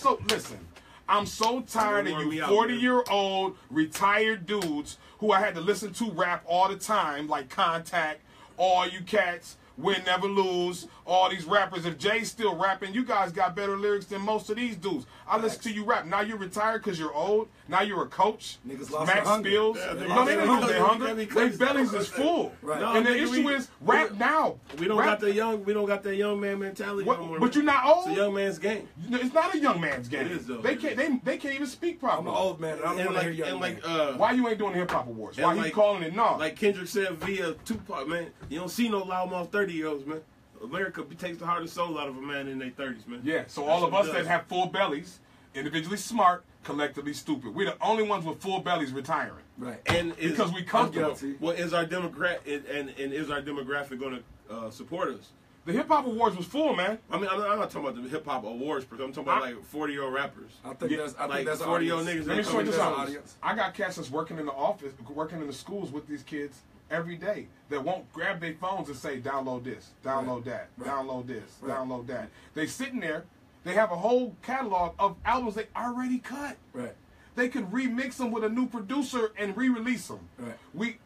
so tired of you 40-year-old retired dudes who I had to listen to rap all the time, like Contact, All You Cats, Win Never Lose, all these rappers. If Jay's still rapping, you guys got better lyrics than most of these dudes. I listen to you rap. Now you're retired because you're old. Now you're a coach. Niggas lost Max Spills. No, they didn't lose their hunger. Their bellies is full. Right. And the issue is rap now. We don't got that young man mentality no more. But you're not old. It's a young man's game. It's not a young man's game. It is though. They can't even speak properly. I'm an old man. I don't want to hear young man. Why you ain't doing the hip hop awards? Why he calling it no? Like Kendrick said via Tupac, man. You don't see no loudmouth 30-year-olds, man. America takes the heart and soul out of a man in their 30s, man. Yeah, so all of us that have full bellies, individually smart, collectively stupid. We're the only ones with full bellies retiring. Right. And because we comfortable. Well, is our demographic going to support us? The hip hop awards was full, man. I mean, I'm not talking about the hip hop awards, but I'm talking about like 40-year-old rappers. I think that's 40-year-old niggas. Let me show you this out. I got cats that's working in the office, working in the schools with these kids every day that won't grab their phones and say, download this, download that, download this, download that. They sitting there, they have a whole catalog of albums they already cut. Right. They could remix them with a new producer and re-release them. Right.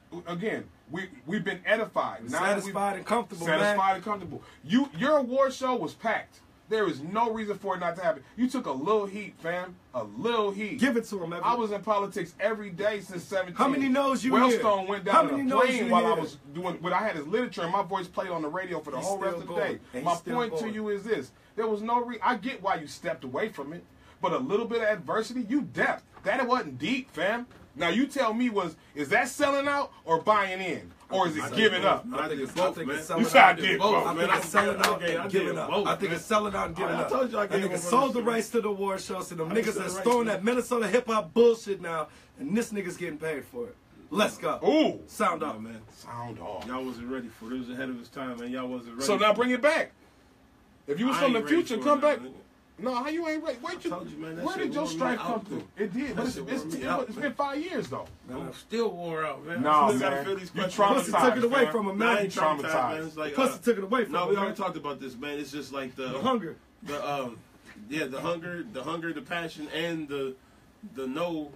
We've been edified. Satisfied and comfortable, Satisfied and comfortable. Your award show was packed. There is no reason for it not to happen. You took a little heat, fam. A little heat. Give it to him, Everett. I was in politics every day since 17. How many no's you Wellstone hear? went How down many in a no's plane you while I hear? was doing what I had his literature and my voice played on the radio for the He's whole rest still of the going. day. And My he's still point to going. you is this. There was no I get why you stepped away from it, but a little bit of adversity, you depth. That wasn't deep, fam. Now you tell me is that selling out or buying in? Or is it giving up? I think it's both, both, man. man. Selling You said I out. did both, both. I man. think it's selling out I and did giving up. both, I think man. it's selling out and giving I up. told you I That gave nigga him sold the one. rights to the award shows to them I niggas sold the that's rights throwing to that Minnesota hip hop bullshit now, and this nigga's getting paid for it. Let's go. Ooh. Sound Nah, up. man. Sound off. Y'all wasn't ready for it. It was ahead of its time, man. Y'all wasn't ready. So now bring it back. If you was I from the ain't ready future, for come it back. now, nigga. No, how you ain't ready? Wait, told you, man, that where shit did your wore me strife out, come through? dude. It did, but That it's shit wore me out, been man. 5 years though. I'm still wore out, man. Nah, I still gotta man. feel these You questions. Pussy took it away man. from him, Nah, I man. ain't traumatized, man. Traumatized. It's like, Pussy took it away from no, him. we man. already talked about this, man. It's just like The hunger. the hunger, the passion, and the know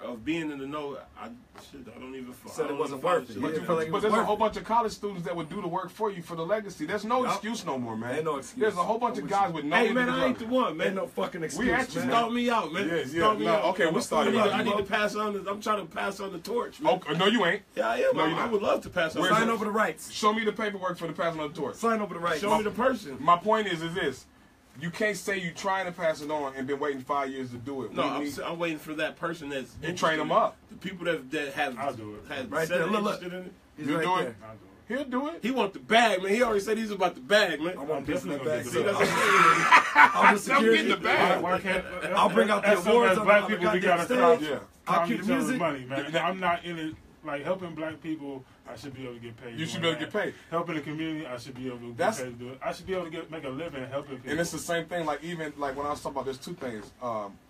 of being in the know. I don't even. Said I it don't wasn't even follow worth it. shit. You didn't feel like it But was there's a worth whole it. bunch of college students that would do the work for you for the legacy. There's no Yup. excuse no more, man. Ain't no excuse. There's a whole bunch I'm of with guys you. with no. Hey, man, I ain't the one, man. Ain't no fucking excuse, We actually man. Start me out, man. Yeah, Start me no, out. okay, we'll start you out. I need to pass on. I'm trying to pass on the torch, man. Oh, no, you ain't. Yeah, I am. No, you're I not. would love to pass on. Where's Sign it? over the rights. Show me the paperwork for the passing of the torch. Sign over the rights. Show me the person. My point is this. You can't say you trying to pass it on and been waiting 5 years to do it. No, We need- I'm waiting for that person that's You interested train 'em in it. up. The people that have I'll do it. have Right said there, they're look. interested in it. He's You right do it? there. I'll do it. He'll do it. He want the bag, man. He already said he's about the bag, man. I want a piece of that definitely bag. gonna See, get that's the what I'm I'm the I'm getting security. the bag. Why can't, I'll bring out the as some awards as on black the people, we goddamn gotta stage. stop. Yeah. I'll Count cue each the other's music. money, man. I'm not in it. Like helping black people, I should be able to get paid. You should doing be able to that. get paid. Helping the community, I should be able to get That's- paid to do it. I should be able to make a living helping people. And it's the same thing. Like even like when I was talking about, there's two things.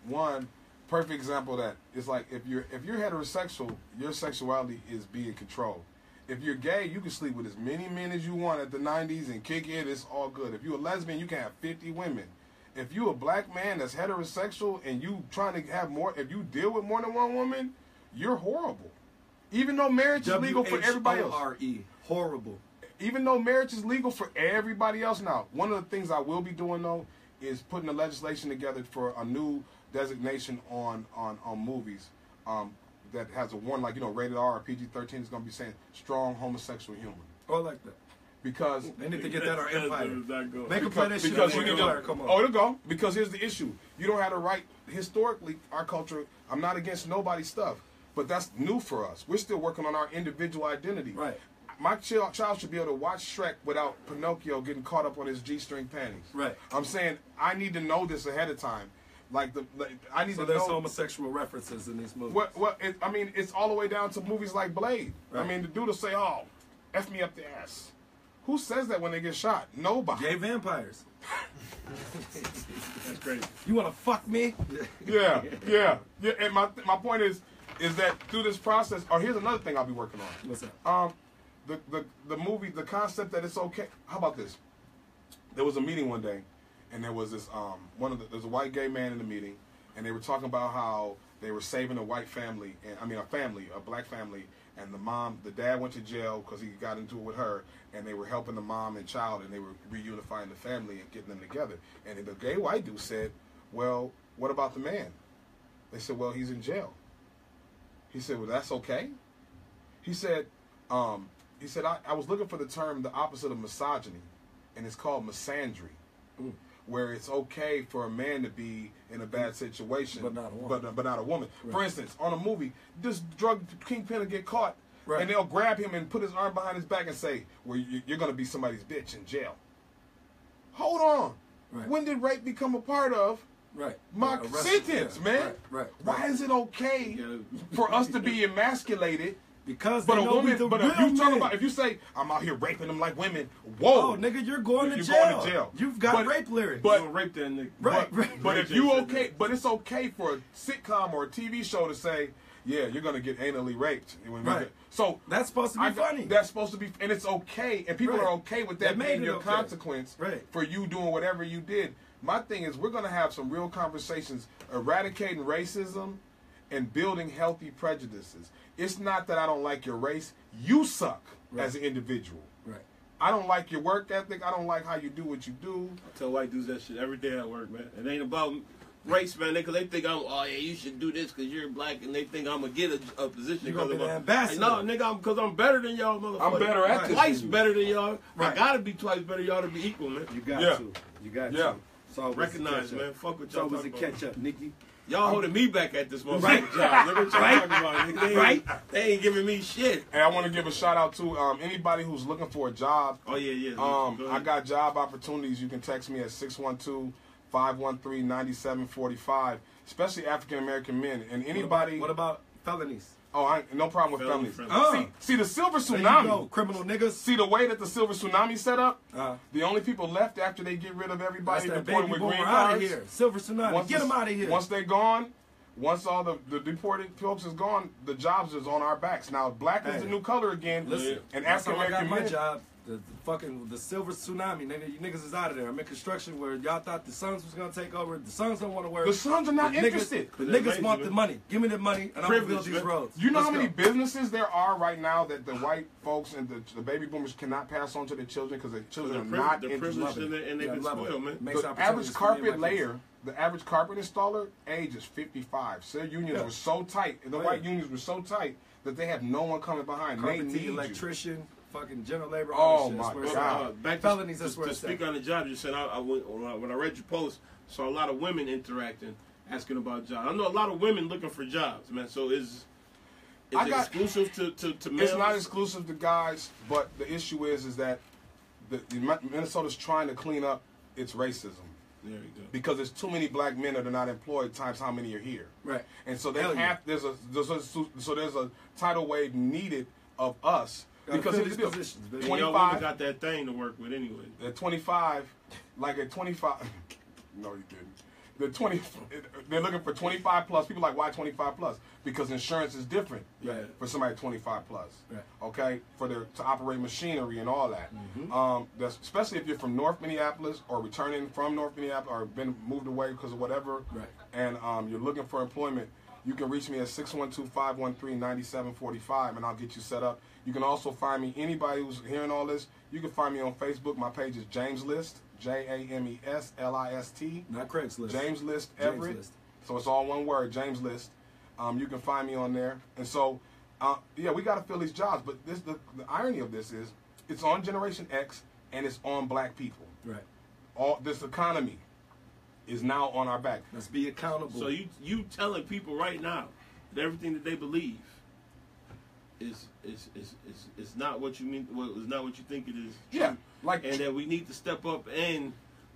One, perfect example of that is like if you're heterosexual, your sexuality is being controlled. If you're gay, you can sleep with as many men as you want at the 90s and kick it. It's all good. If you're a lesbian, you can have 50 women. If you're a black man that's heterosexual and you trying to have more, if you deal with more than one woman, you're horrible. Even though marriage is legal for everybody else. WHORE. Horrible. Even though marriage is legal for everybody else now, one of the things I will be doing though is putting the legislation together for a new designation on movies that has a warning, like rated R or PG-13 is going to be saying strong homosexual humor Oh, I like that. because They need to get that on That Empire. is not good. Make them play that shit because on you need Empire. to, Come on. oh, it'll go. Because here's the issue: you don't have the right. Historically, our culture. I'm not against nobody's stuff, but that's new for us. We're still working on our individual identity. Right. My child should be able to watch Shrek without Pinocchio getting caught up on his G-string panties. Right. I'm saying I need to know this ahead of time. I need So to there's know. homosexual references in these movies. I mean, it's all the way down to movies like Blade. Right. I mean, the dude will say, "Oh, F me up the ass." Who says that when they get shot? Nobody. Gay vampires. That's crazy. You want to fuck me? Yeah. And my point is that through this process, or here's another thing I'll be working on. What's that? The movie, the concept that it's okay. How about this? There was a meeting one day, and there was this there's a white gay man in the meeting, and they were talking about how they were saving a white family, a black family, and the dad went to jail because he got into it with her, and they were helping the mom and child, and they were reunifying the family and getting them together. And the gay white dude said, "Well, what about the man?" They said, "Well, he's in jail." He said, "Well, that's okay." He said, I was looking for the term, the opposite of misogyny, and it's called misandry, where it's okay for a man to be in a bad situation, But not a woman. But not a woman. Right. For instance, on a movie, this drug kingpin will get caught, Right. and they'll grab him and put his arm behind his back and say, "Well, you're going to be somebody's bitch in jail." Hold on. Right. When did rape become a part of Right. my Arrested, sentence, yeah. man? Right. Why is it okay for us to be emasculated? Because But they a know woman, we the but real if you talk men. about, if you say I'm out here raping them like women, whoa, Oh, nigga, you're going to You're jail. going to jail. You've got But- rape lyrics. but- You gonna rape that nigga. Right. But if you okay, but it's okay for a sitcom or a TV show to say, yeah, you're gonna get anally raped. When Right. So That's supposed to be funny. That's supposed to be, and it's okay, and people Right. are okay with They that made being it your okay. consequence Right. for you doing whatever you did. My thing is, we're gonna have some real conversations, eradicating racism and building healthy prejudices. It's not that I don't like your race. You suck as an individual. Right. I don't like your work ethic. I don't like how you do what you do. I tell white dudes that shit every day at work, man. It ain't about race, man. Because they think oh yeah, you should do this because you're black, and they think I'm gonna get a position. You gonna be because the ambassador. No, nigga, because I'm better than y'all, motherfucker. I'm better at this Twice than you. better than y'all. Right. I gotta be twice better than y'all to be equal, man. You got Yeah. to. You got Yeah. to. So Recognize, man. Fuck what y'all So was talking a about. catch up, Nikki. Y'all holding me back at this motherfucking Right. job. Look what y'all Right. talking about, nigga. They ain't, Right. They ain't giving me shit. And I want to give a shout out to anybody who's looking for a job. Oh yeah. Go I ahead. got job opportunities. You can text me at 612-513-9745, especially African American men. And anybody. What about felonies? No problem with Felony felonies. friendly. See the silver There you tsunami. go, criminal niggas. See the way that the silver tsunami set up. Uh, The only people left after they get rid of That's everybody that deported baby with boomer green out of cards. here. Silver tsunami. Get the- them out of here. Once they're gone, once all the deported folks is gone, the jobs is on our backs. Now black is Hey, the new color again, Listen, and that's African how I got American my men. job. The silver tsunami, nigga. You niggas is out of there. I'm in construction where y'all thought the Sons was gonna take over. The Sons don't want to work. The Sons are not The niggas- interested. The They're niggas lazy, want man. the money. Give me the money, and I'm gonna build Privilege, these man. roads. You know Let's how many go. businesses there are right now that the white folks and the baby boomers cannot pass on to their children because their children are not The interested. privilege and they Yeah, been love it. spoiled, man. Makes The opportunities average for me carpet and my kids. layer, the average carpet installer age is 55. So their unions Yeah. were so tight, and the Oh, white yeah. unions were so tight that they have no one coming behind. They Carpenter, need you. electrician, fucking general labor. Oh, all that shit. my That's where it's God. at. Back Felonies, to, that's where to it's speak at. on the job, you said when I read your post, saw a lot of women interacting, asking about jobs. I know a lot of women looking for jobs, man. So is I it got- exclusive to males? It's not exclusive to guys, but the issue is that Minnesota's trying to clean up its racism There you go. because there's too many black men that are not employed times how many are here. Right. And so they Hell yeah. have there's a tidal wave needed of us Gotta because fill here's these the deal. positions, baby. And y'all 25 women got that thing to work with anyway. At 25, like at 25, no, you didn't. They're looking for 25 plus. People are like, why 25 plus? Because insurance is different Right. for somebody 25 plus. Right. Okay, to operate machinery and all that. That's especially if you're from North Minneapolis or returning from North Minneapolis or been moved away because of whatever. Right. And you're looking for employment. You can reach me at 612-513-9745, and I'll get you set up. You can also find me, anybody who's hearing all this, you can find me on Facebook. My page is James List, JAMESLIST. Not Craigslist. James List James Everett. List. So it's all one word, James List. You can find me on there. And so, yeah, we got to fill these jobs. But the irony of this is it's on Generation X and it's on black people. Right. All this economy is now on our back. Let's be accountable. So you telling people right now that everything that they believe is not what you mean. Well, is not what you think it is. Yeah, like and that we need to step up and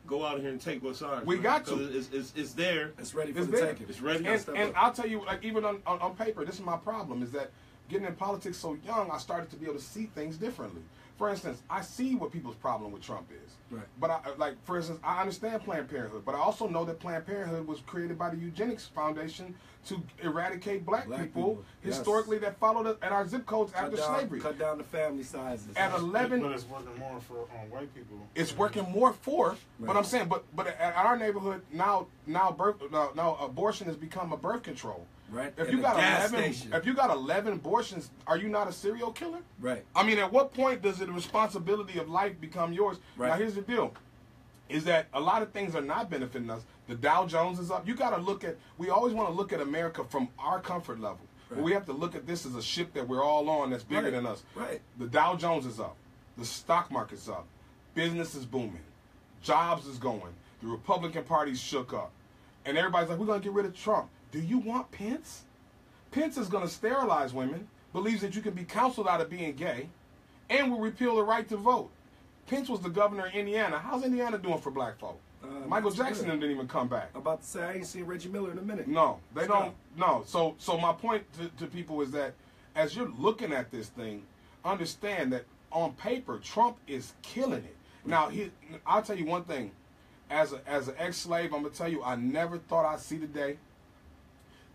go out here and take what's ours. We man. got to. 'Cause it's there. it's ready for It's the there. taking. It's ready. And I'll tell you, like even on paper, this is my problem, is that getting in politics so young, I started to be able to see things differently. For instance, I see what people's problem with Trump is. Right. But for instance, I understand Planned Parenthood, but I also know that Planned Parenthood was created by the Eugenics Foundation to eradicate black people yes. historically that followed us and our zip codes after slavery. Cut down the family sizes. At 11, But it's working more for white people. it's working more for. Right. But I'm saying, but at our neighborhood now abortion has become a birth control. Right. If In you the got gas 11, station. if you got 11 abortions, are you not a serial killer? Right. I mean, at what point does the responsibility of life become yours? Right. Now, here's the deal: is that a lot of things are not benefiting us. The Dow Jones is up. You got to look at. We always want to look at America from our comfort level, but we have to look at this as a ship that we're all on that's bigger Right. than us. Right. The Dow Jones is up. The stock market's up. Business is booming. Jobs is going. The Republican Party's shook up, and everybody's like, "We're gonna get rid of Trump." Do you want Pence? Pence is going to sterilize women, believes that you can be counseled out of being gay, and will repeal the right to vote. Pence was the governor of Indiana. How's Indiana doing for black folk? Michael it's Jackson good. didn't even come back. I'm about to say I ain't seen Reggie Miller in a minute. No, they It's don't. No. So my point to people is that as you're looking at this thing, understand that on paper, Trump is killing it. Now, I'll tell you one thing. As an ex-slave, I'm going to tell you, I never thought I'd see the day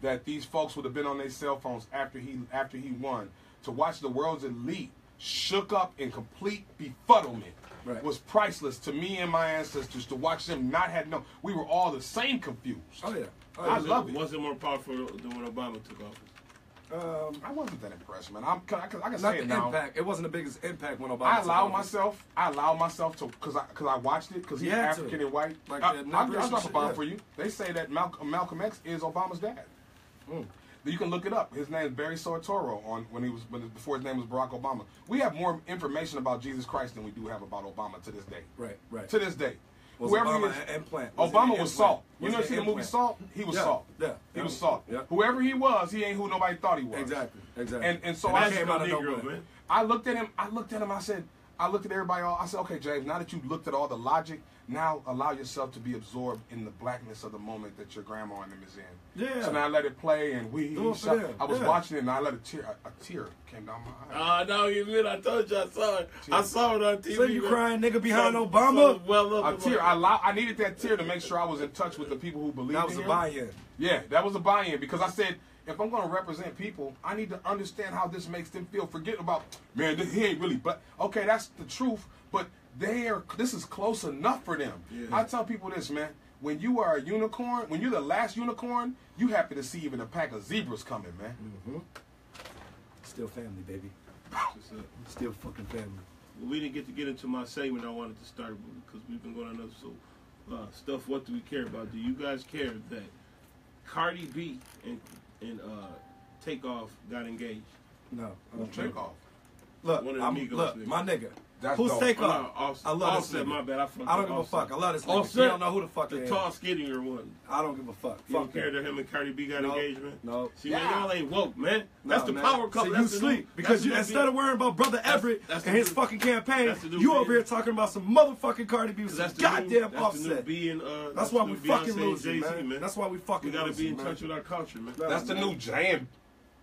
that these folks would have been on their cell phones after he won. To watch the world's elite shook up in complete befuddlement was priceless to me and my ancestors. To watch them not have no, we were all the same confused. Oh yeah, I love it. Was it more powerful than when Obama took office? I wasn't that impressed, man. I can not say the it now. impact. It wasn't the biggest impact when Obama. I took allow office. myself to, because I watched it, because he's African and white. Like I'll drop a bomb yeah. for you. They say that Malcolm X is Obama's dad. You can look it up. His name is Barry Soetoro before his name was Barack Obama. We have more information about Jesus Christ than we do have about Obama to this day. Right. To this day. Was Whoever Obama he is, an implant? Obama was Salt. You Was never he seen an the movie implant? Salt? He was Salt. Yeah. He was Salt. Yeah. Whoever he was, he ain't who nobody thought he was. Exactly. And so I I came out of Negro, nowhere. man. I looked at him. I looked at everybody. I said, okay, James, now that you've looked at all the logic, now allow yourself to be absorbed in the blackness of the moment that your grandma and them is in. Yeah. So now I let it play, and I was Yeah. watching it, and I let a tear came down my eye. No, you mean I told you I saw it. I saw it on TV. So you man. crying nigga behind So- Obama? so well up A tear. I needed that tear to make sure I was in touch with the people who believe That was in a him. buy-in. Yeah, that was a buy-in because I said, if I'm going to represent people, I need to understand how this makes them feel. Forget about, man, he ain't really black. Okay, that's the truth, but this is close enough for them. Yeah. I tell people this, man. When you are a unicorn, when you're the last unicorn, you happy to see even a pack of zebras coming, man. Still family, baby. What's up? Still fucking family. Well, we didn't get into my segment I wanted to start with because we've been going on another stuff. What do we care about? Do you guys care that Cardi B and Takeoff got engaged? No. Take off. Look, One of the Migos niggas. my nigga. That's Who's dope. Takeoff? I love this Offset, nigga. my bad. I don't give a fuck. I love this nigga. Offset, You don't know who the fuck the he is. tall, skinnier one. I don't give a fuck. You Fuck don't care that. that him and Cardi B got No. engagement? No. See, man, y'all ain't woke, man. That's the man. power couple. So you That's the sleep new- because that's you the new instead of worrying about brother Everett that's the and his new- fucking campaign, that's the new you B. over here talking about some motherfucking Cardi B with some That's the goddamn new, that's Offset. The new B and, That's why the we new fucking Beyonce and losing, Jay-Z, man. That's why we fucking We gotta losing, be in man. touch with our culture, man. No. That's the new Jam.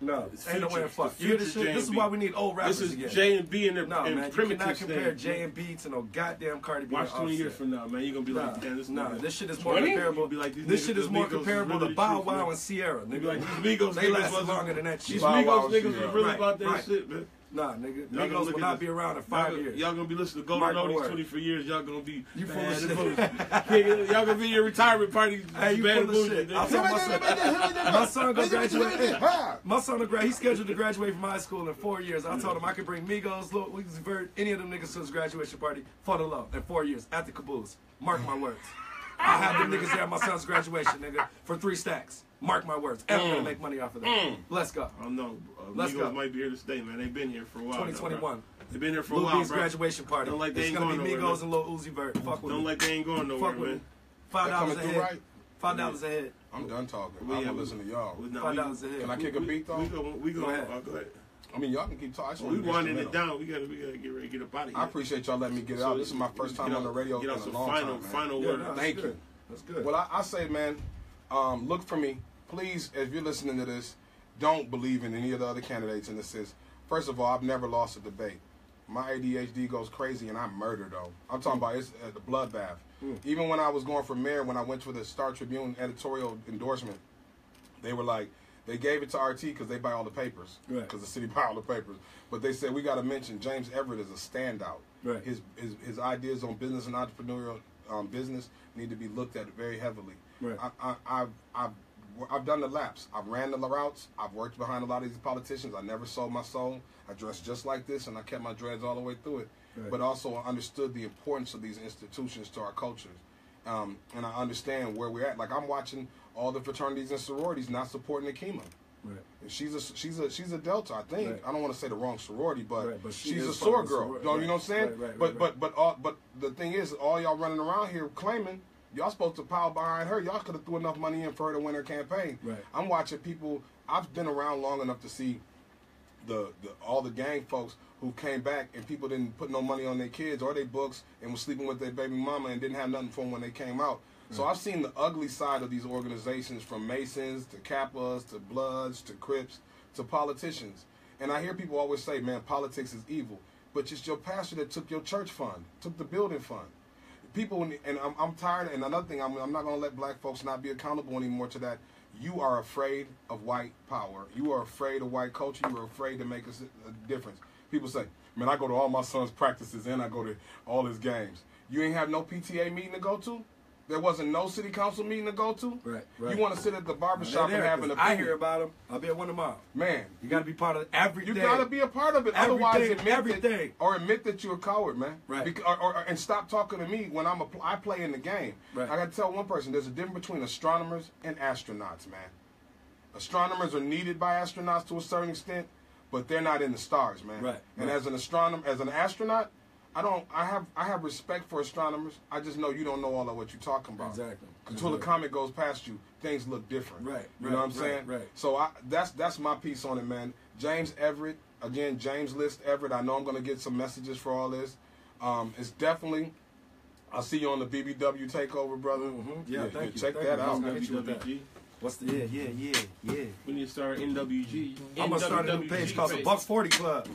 No, It's ain't no way in future- fuck. You hear this future shit? This is J&B. why we need old rappers This is again. J and B and their No, man, you primitive cannot compare stage, J and B to no goddamn Cardi B. Watch and 20 years Offset. from now, man. You're gonna be like, damn, this nigga. This shit is more 20? comparable. You be like, these This niggas- shit is these more Migos is comparable really to the Bow truth, Wow man. and Sierra, You be nigga. like, these Migos They niggas lasted wasn't- longer than that These shit. Bow Wow Migos and niggas was Sierra. really Right, about that right. shit, man. Nah, nigga. Y'all gonna Migos look will at not the- be around in Y'all 5 gonna- years. Y'all gonna be listening to Golden Mark my Oldies word. 20 for years. Y'all gonna be You full bad of shit. influence. Y'all gonna be in your retirement party. Hey, you bad full of shit. bougie, I nigga. told my son gonna graduate. My son he's scheduled to graduate from high school in 4 years. I told him I could bring Migos, Lil Uzi Vert, any of them niggas to his graduation party for the love in 4 years at the caboose. Mark my words. I'll have them niggas there at my son's graduation, nigga, for 3 stacks. Mark my words. Ever gonna make money off of that. Let's go. I don't know. Let's Migos go. might be here to stay, man. They've been here for a while. 2021. They've been here for a Lil while, B's bro. graduation party. Don't like they It's ain't gonna going be nowhere, Migos and Lil Uzi Vert. Fuck with Don't me. like they ain't going nowhere, Fuck with me. man. $5 coming a through head. right? $5 a head. I'm done talking. We- I'm gonna listen to y'all. No, $5 a head. Can I kick a beat though? We go ahead. Go ahead. I mean, y'all can keep talking. I just We want to winding it down. We gotta get ready to get up out of here. I appreciate y'all letting me get it out. This is my first time on the radio in Get a out some long final, time, man. final Yeah, word. no, that's Thank good. you. That's good. Well, I say, man, look for me. Please, if you're listening to this, don't believe in any of the other candidates. And this is, first of all, I've never lost a debate. My ADHD goes crazy, and I murder, though. I'm talking about it's the bloodbath. Even when I was going for mayor, when I went for the Star Tribune editorial endorsement, they were like, they gave it to RT because they buy all the papers, Right. because the city buy all the papers. But they said we got to mention James Everett is a standout. Right. His ideas on business and entrepreneurial business need to be looked at very heavily. Right. I've done the laps. I've ran the routes. I've worked behind a lot of these politicians. I never sold my soul. I dressed just like this, and I kept my dreads all the way through it. Right. But also I understood the importance of these institutions to our cultures. And I understand where we're at. Like, I'm watching all the fraternities and sororities not supporting Akima. Right. She's a Delta, I think. Right. I don't want to say the wrong sorority, but, Right, but she she's is a sword fucking girl. sorority. You know what I'm saying? Right. But the thing is, all y'all running around here claiming y'all supposed to pile behind her. Y'all could have threw enough money in for her to win her campaign. Right. I'm watching people. I've been around long enough to see all the gang folks who came back and people didn't put no money on their kids or their books and was sleeping with their baby mama and didn't have nothing for them when they came out. So I've seen the ugly side of these organizations, from Masons to Kappas to Bloods to Crips to politicians. And I hear people always say, man, politics is evil. But it's your pastor that took your church fund, took the building fund. People, and I'm tired, and another thing, I'm not going to let black folks not be accountable anymore to that. you are afraid of white power. You are afraid of white culture. You are afraid to make a difference. People say, man, I go to all my son's practices and I go to all his games. You ain't have no PTA meeting to go to? There wasn't no city council meeting to go to? Right. You want to sit at the barbershop and have an opinion. I hear about them. I'll be at one tomorrow. Man. You got to be part of everything. You got to be a part of it. Otherwise, admit that you're a coward, man. Right. And stop talking to me when I play in the game. Right. I got to tell one person, there's a difference between astronomers and astronauts, man. Astronomers are needed by astronauts to a certain extent, but they're not in the stars, man. Right. And as an astronaut, I have respect for astronomers. I just know you don't know all of what you're talking about. Exactly. Until the comet goes past you, things look different. Right. You know what I'm saying? Right. So that's my piece on it, man. James Everett, again, James List Everett. I know I'm gonna get some messages for all this. It's definitely. I'll see you on the BBW takeover, brother. Mm-hmm. Yeah, thank you. Check that out. NWWG. What's the yeah. We need to start NWG. I'm gonna start a new page called the Buck 40 Club.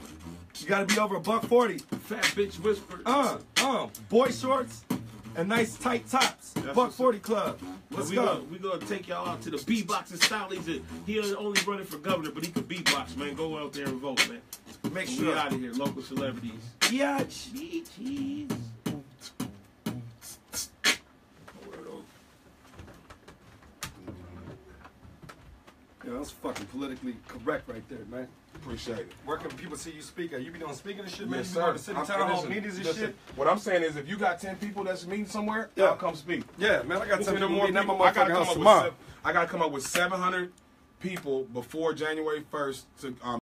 You gotta be over a $140. Fat bitch whisper. Boy shorts and nice tight tops. That's Buck 40 Club. Let's go. We gonna take y'all out to the beatboxing stylies. He only running for governor, but he can beatbox, man. Go out there and vote, man. Make sure. We out of here, local celebrities. Yeah. Cheese. Yeah, that's fucking politically correct right there, man. Appreciate it. Where can people see you speak at? You be doing speaking and shit, man? Yes, You go sir. to city town hall meetings and shit? What I'm saying is, if you got 10 people that's meeting somewhere, Yeah. I'll come speak. Yeah, man, I got 10 people more meeting at my people. motherfucking house tomorrow. I gotta come up with 700 people before January 1st to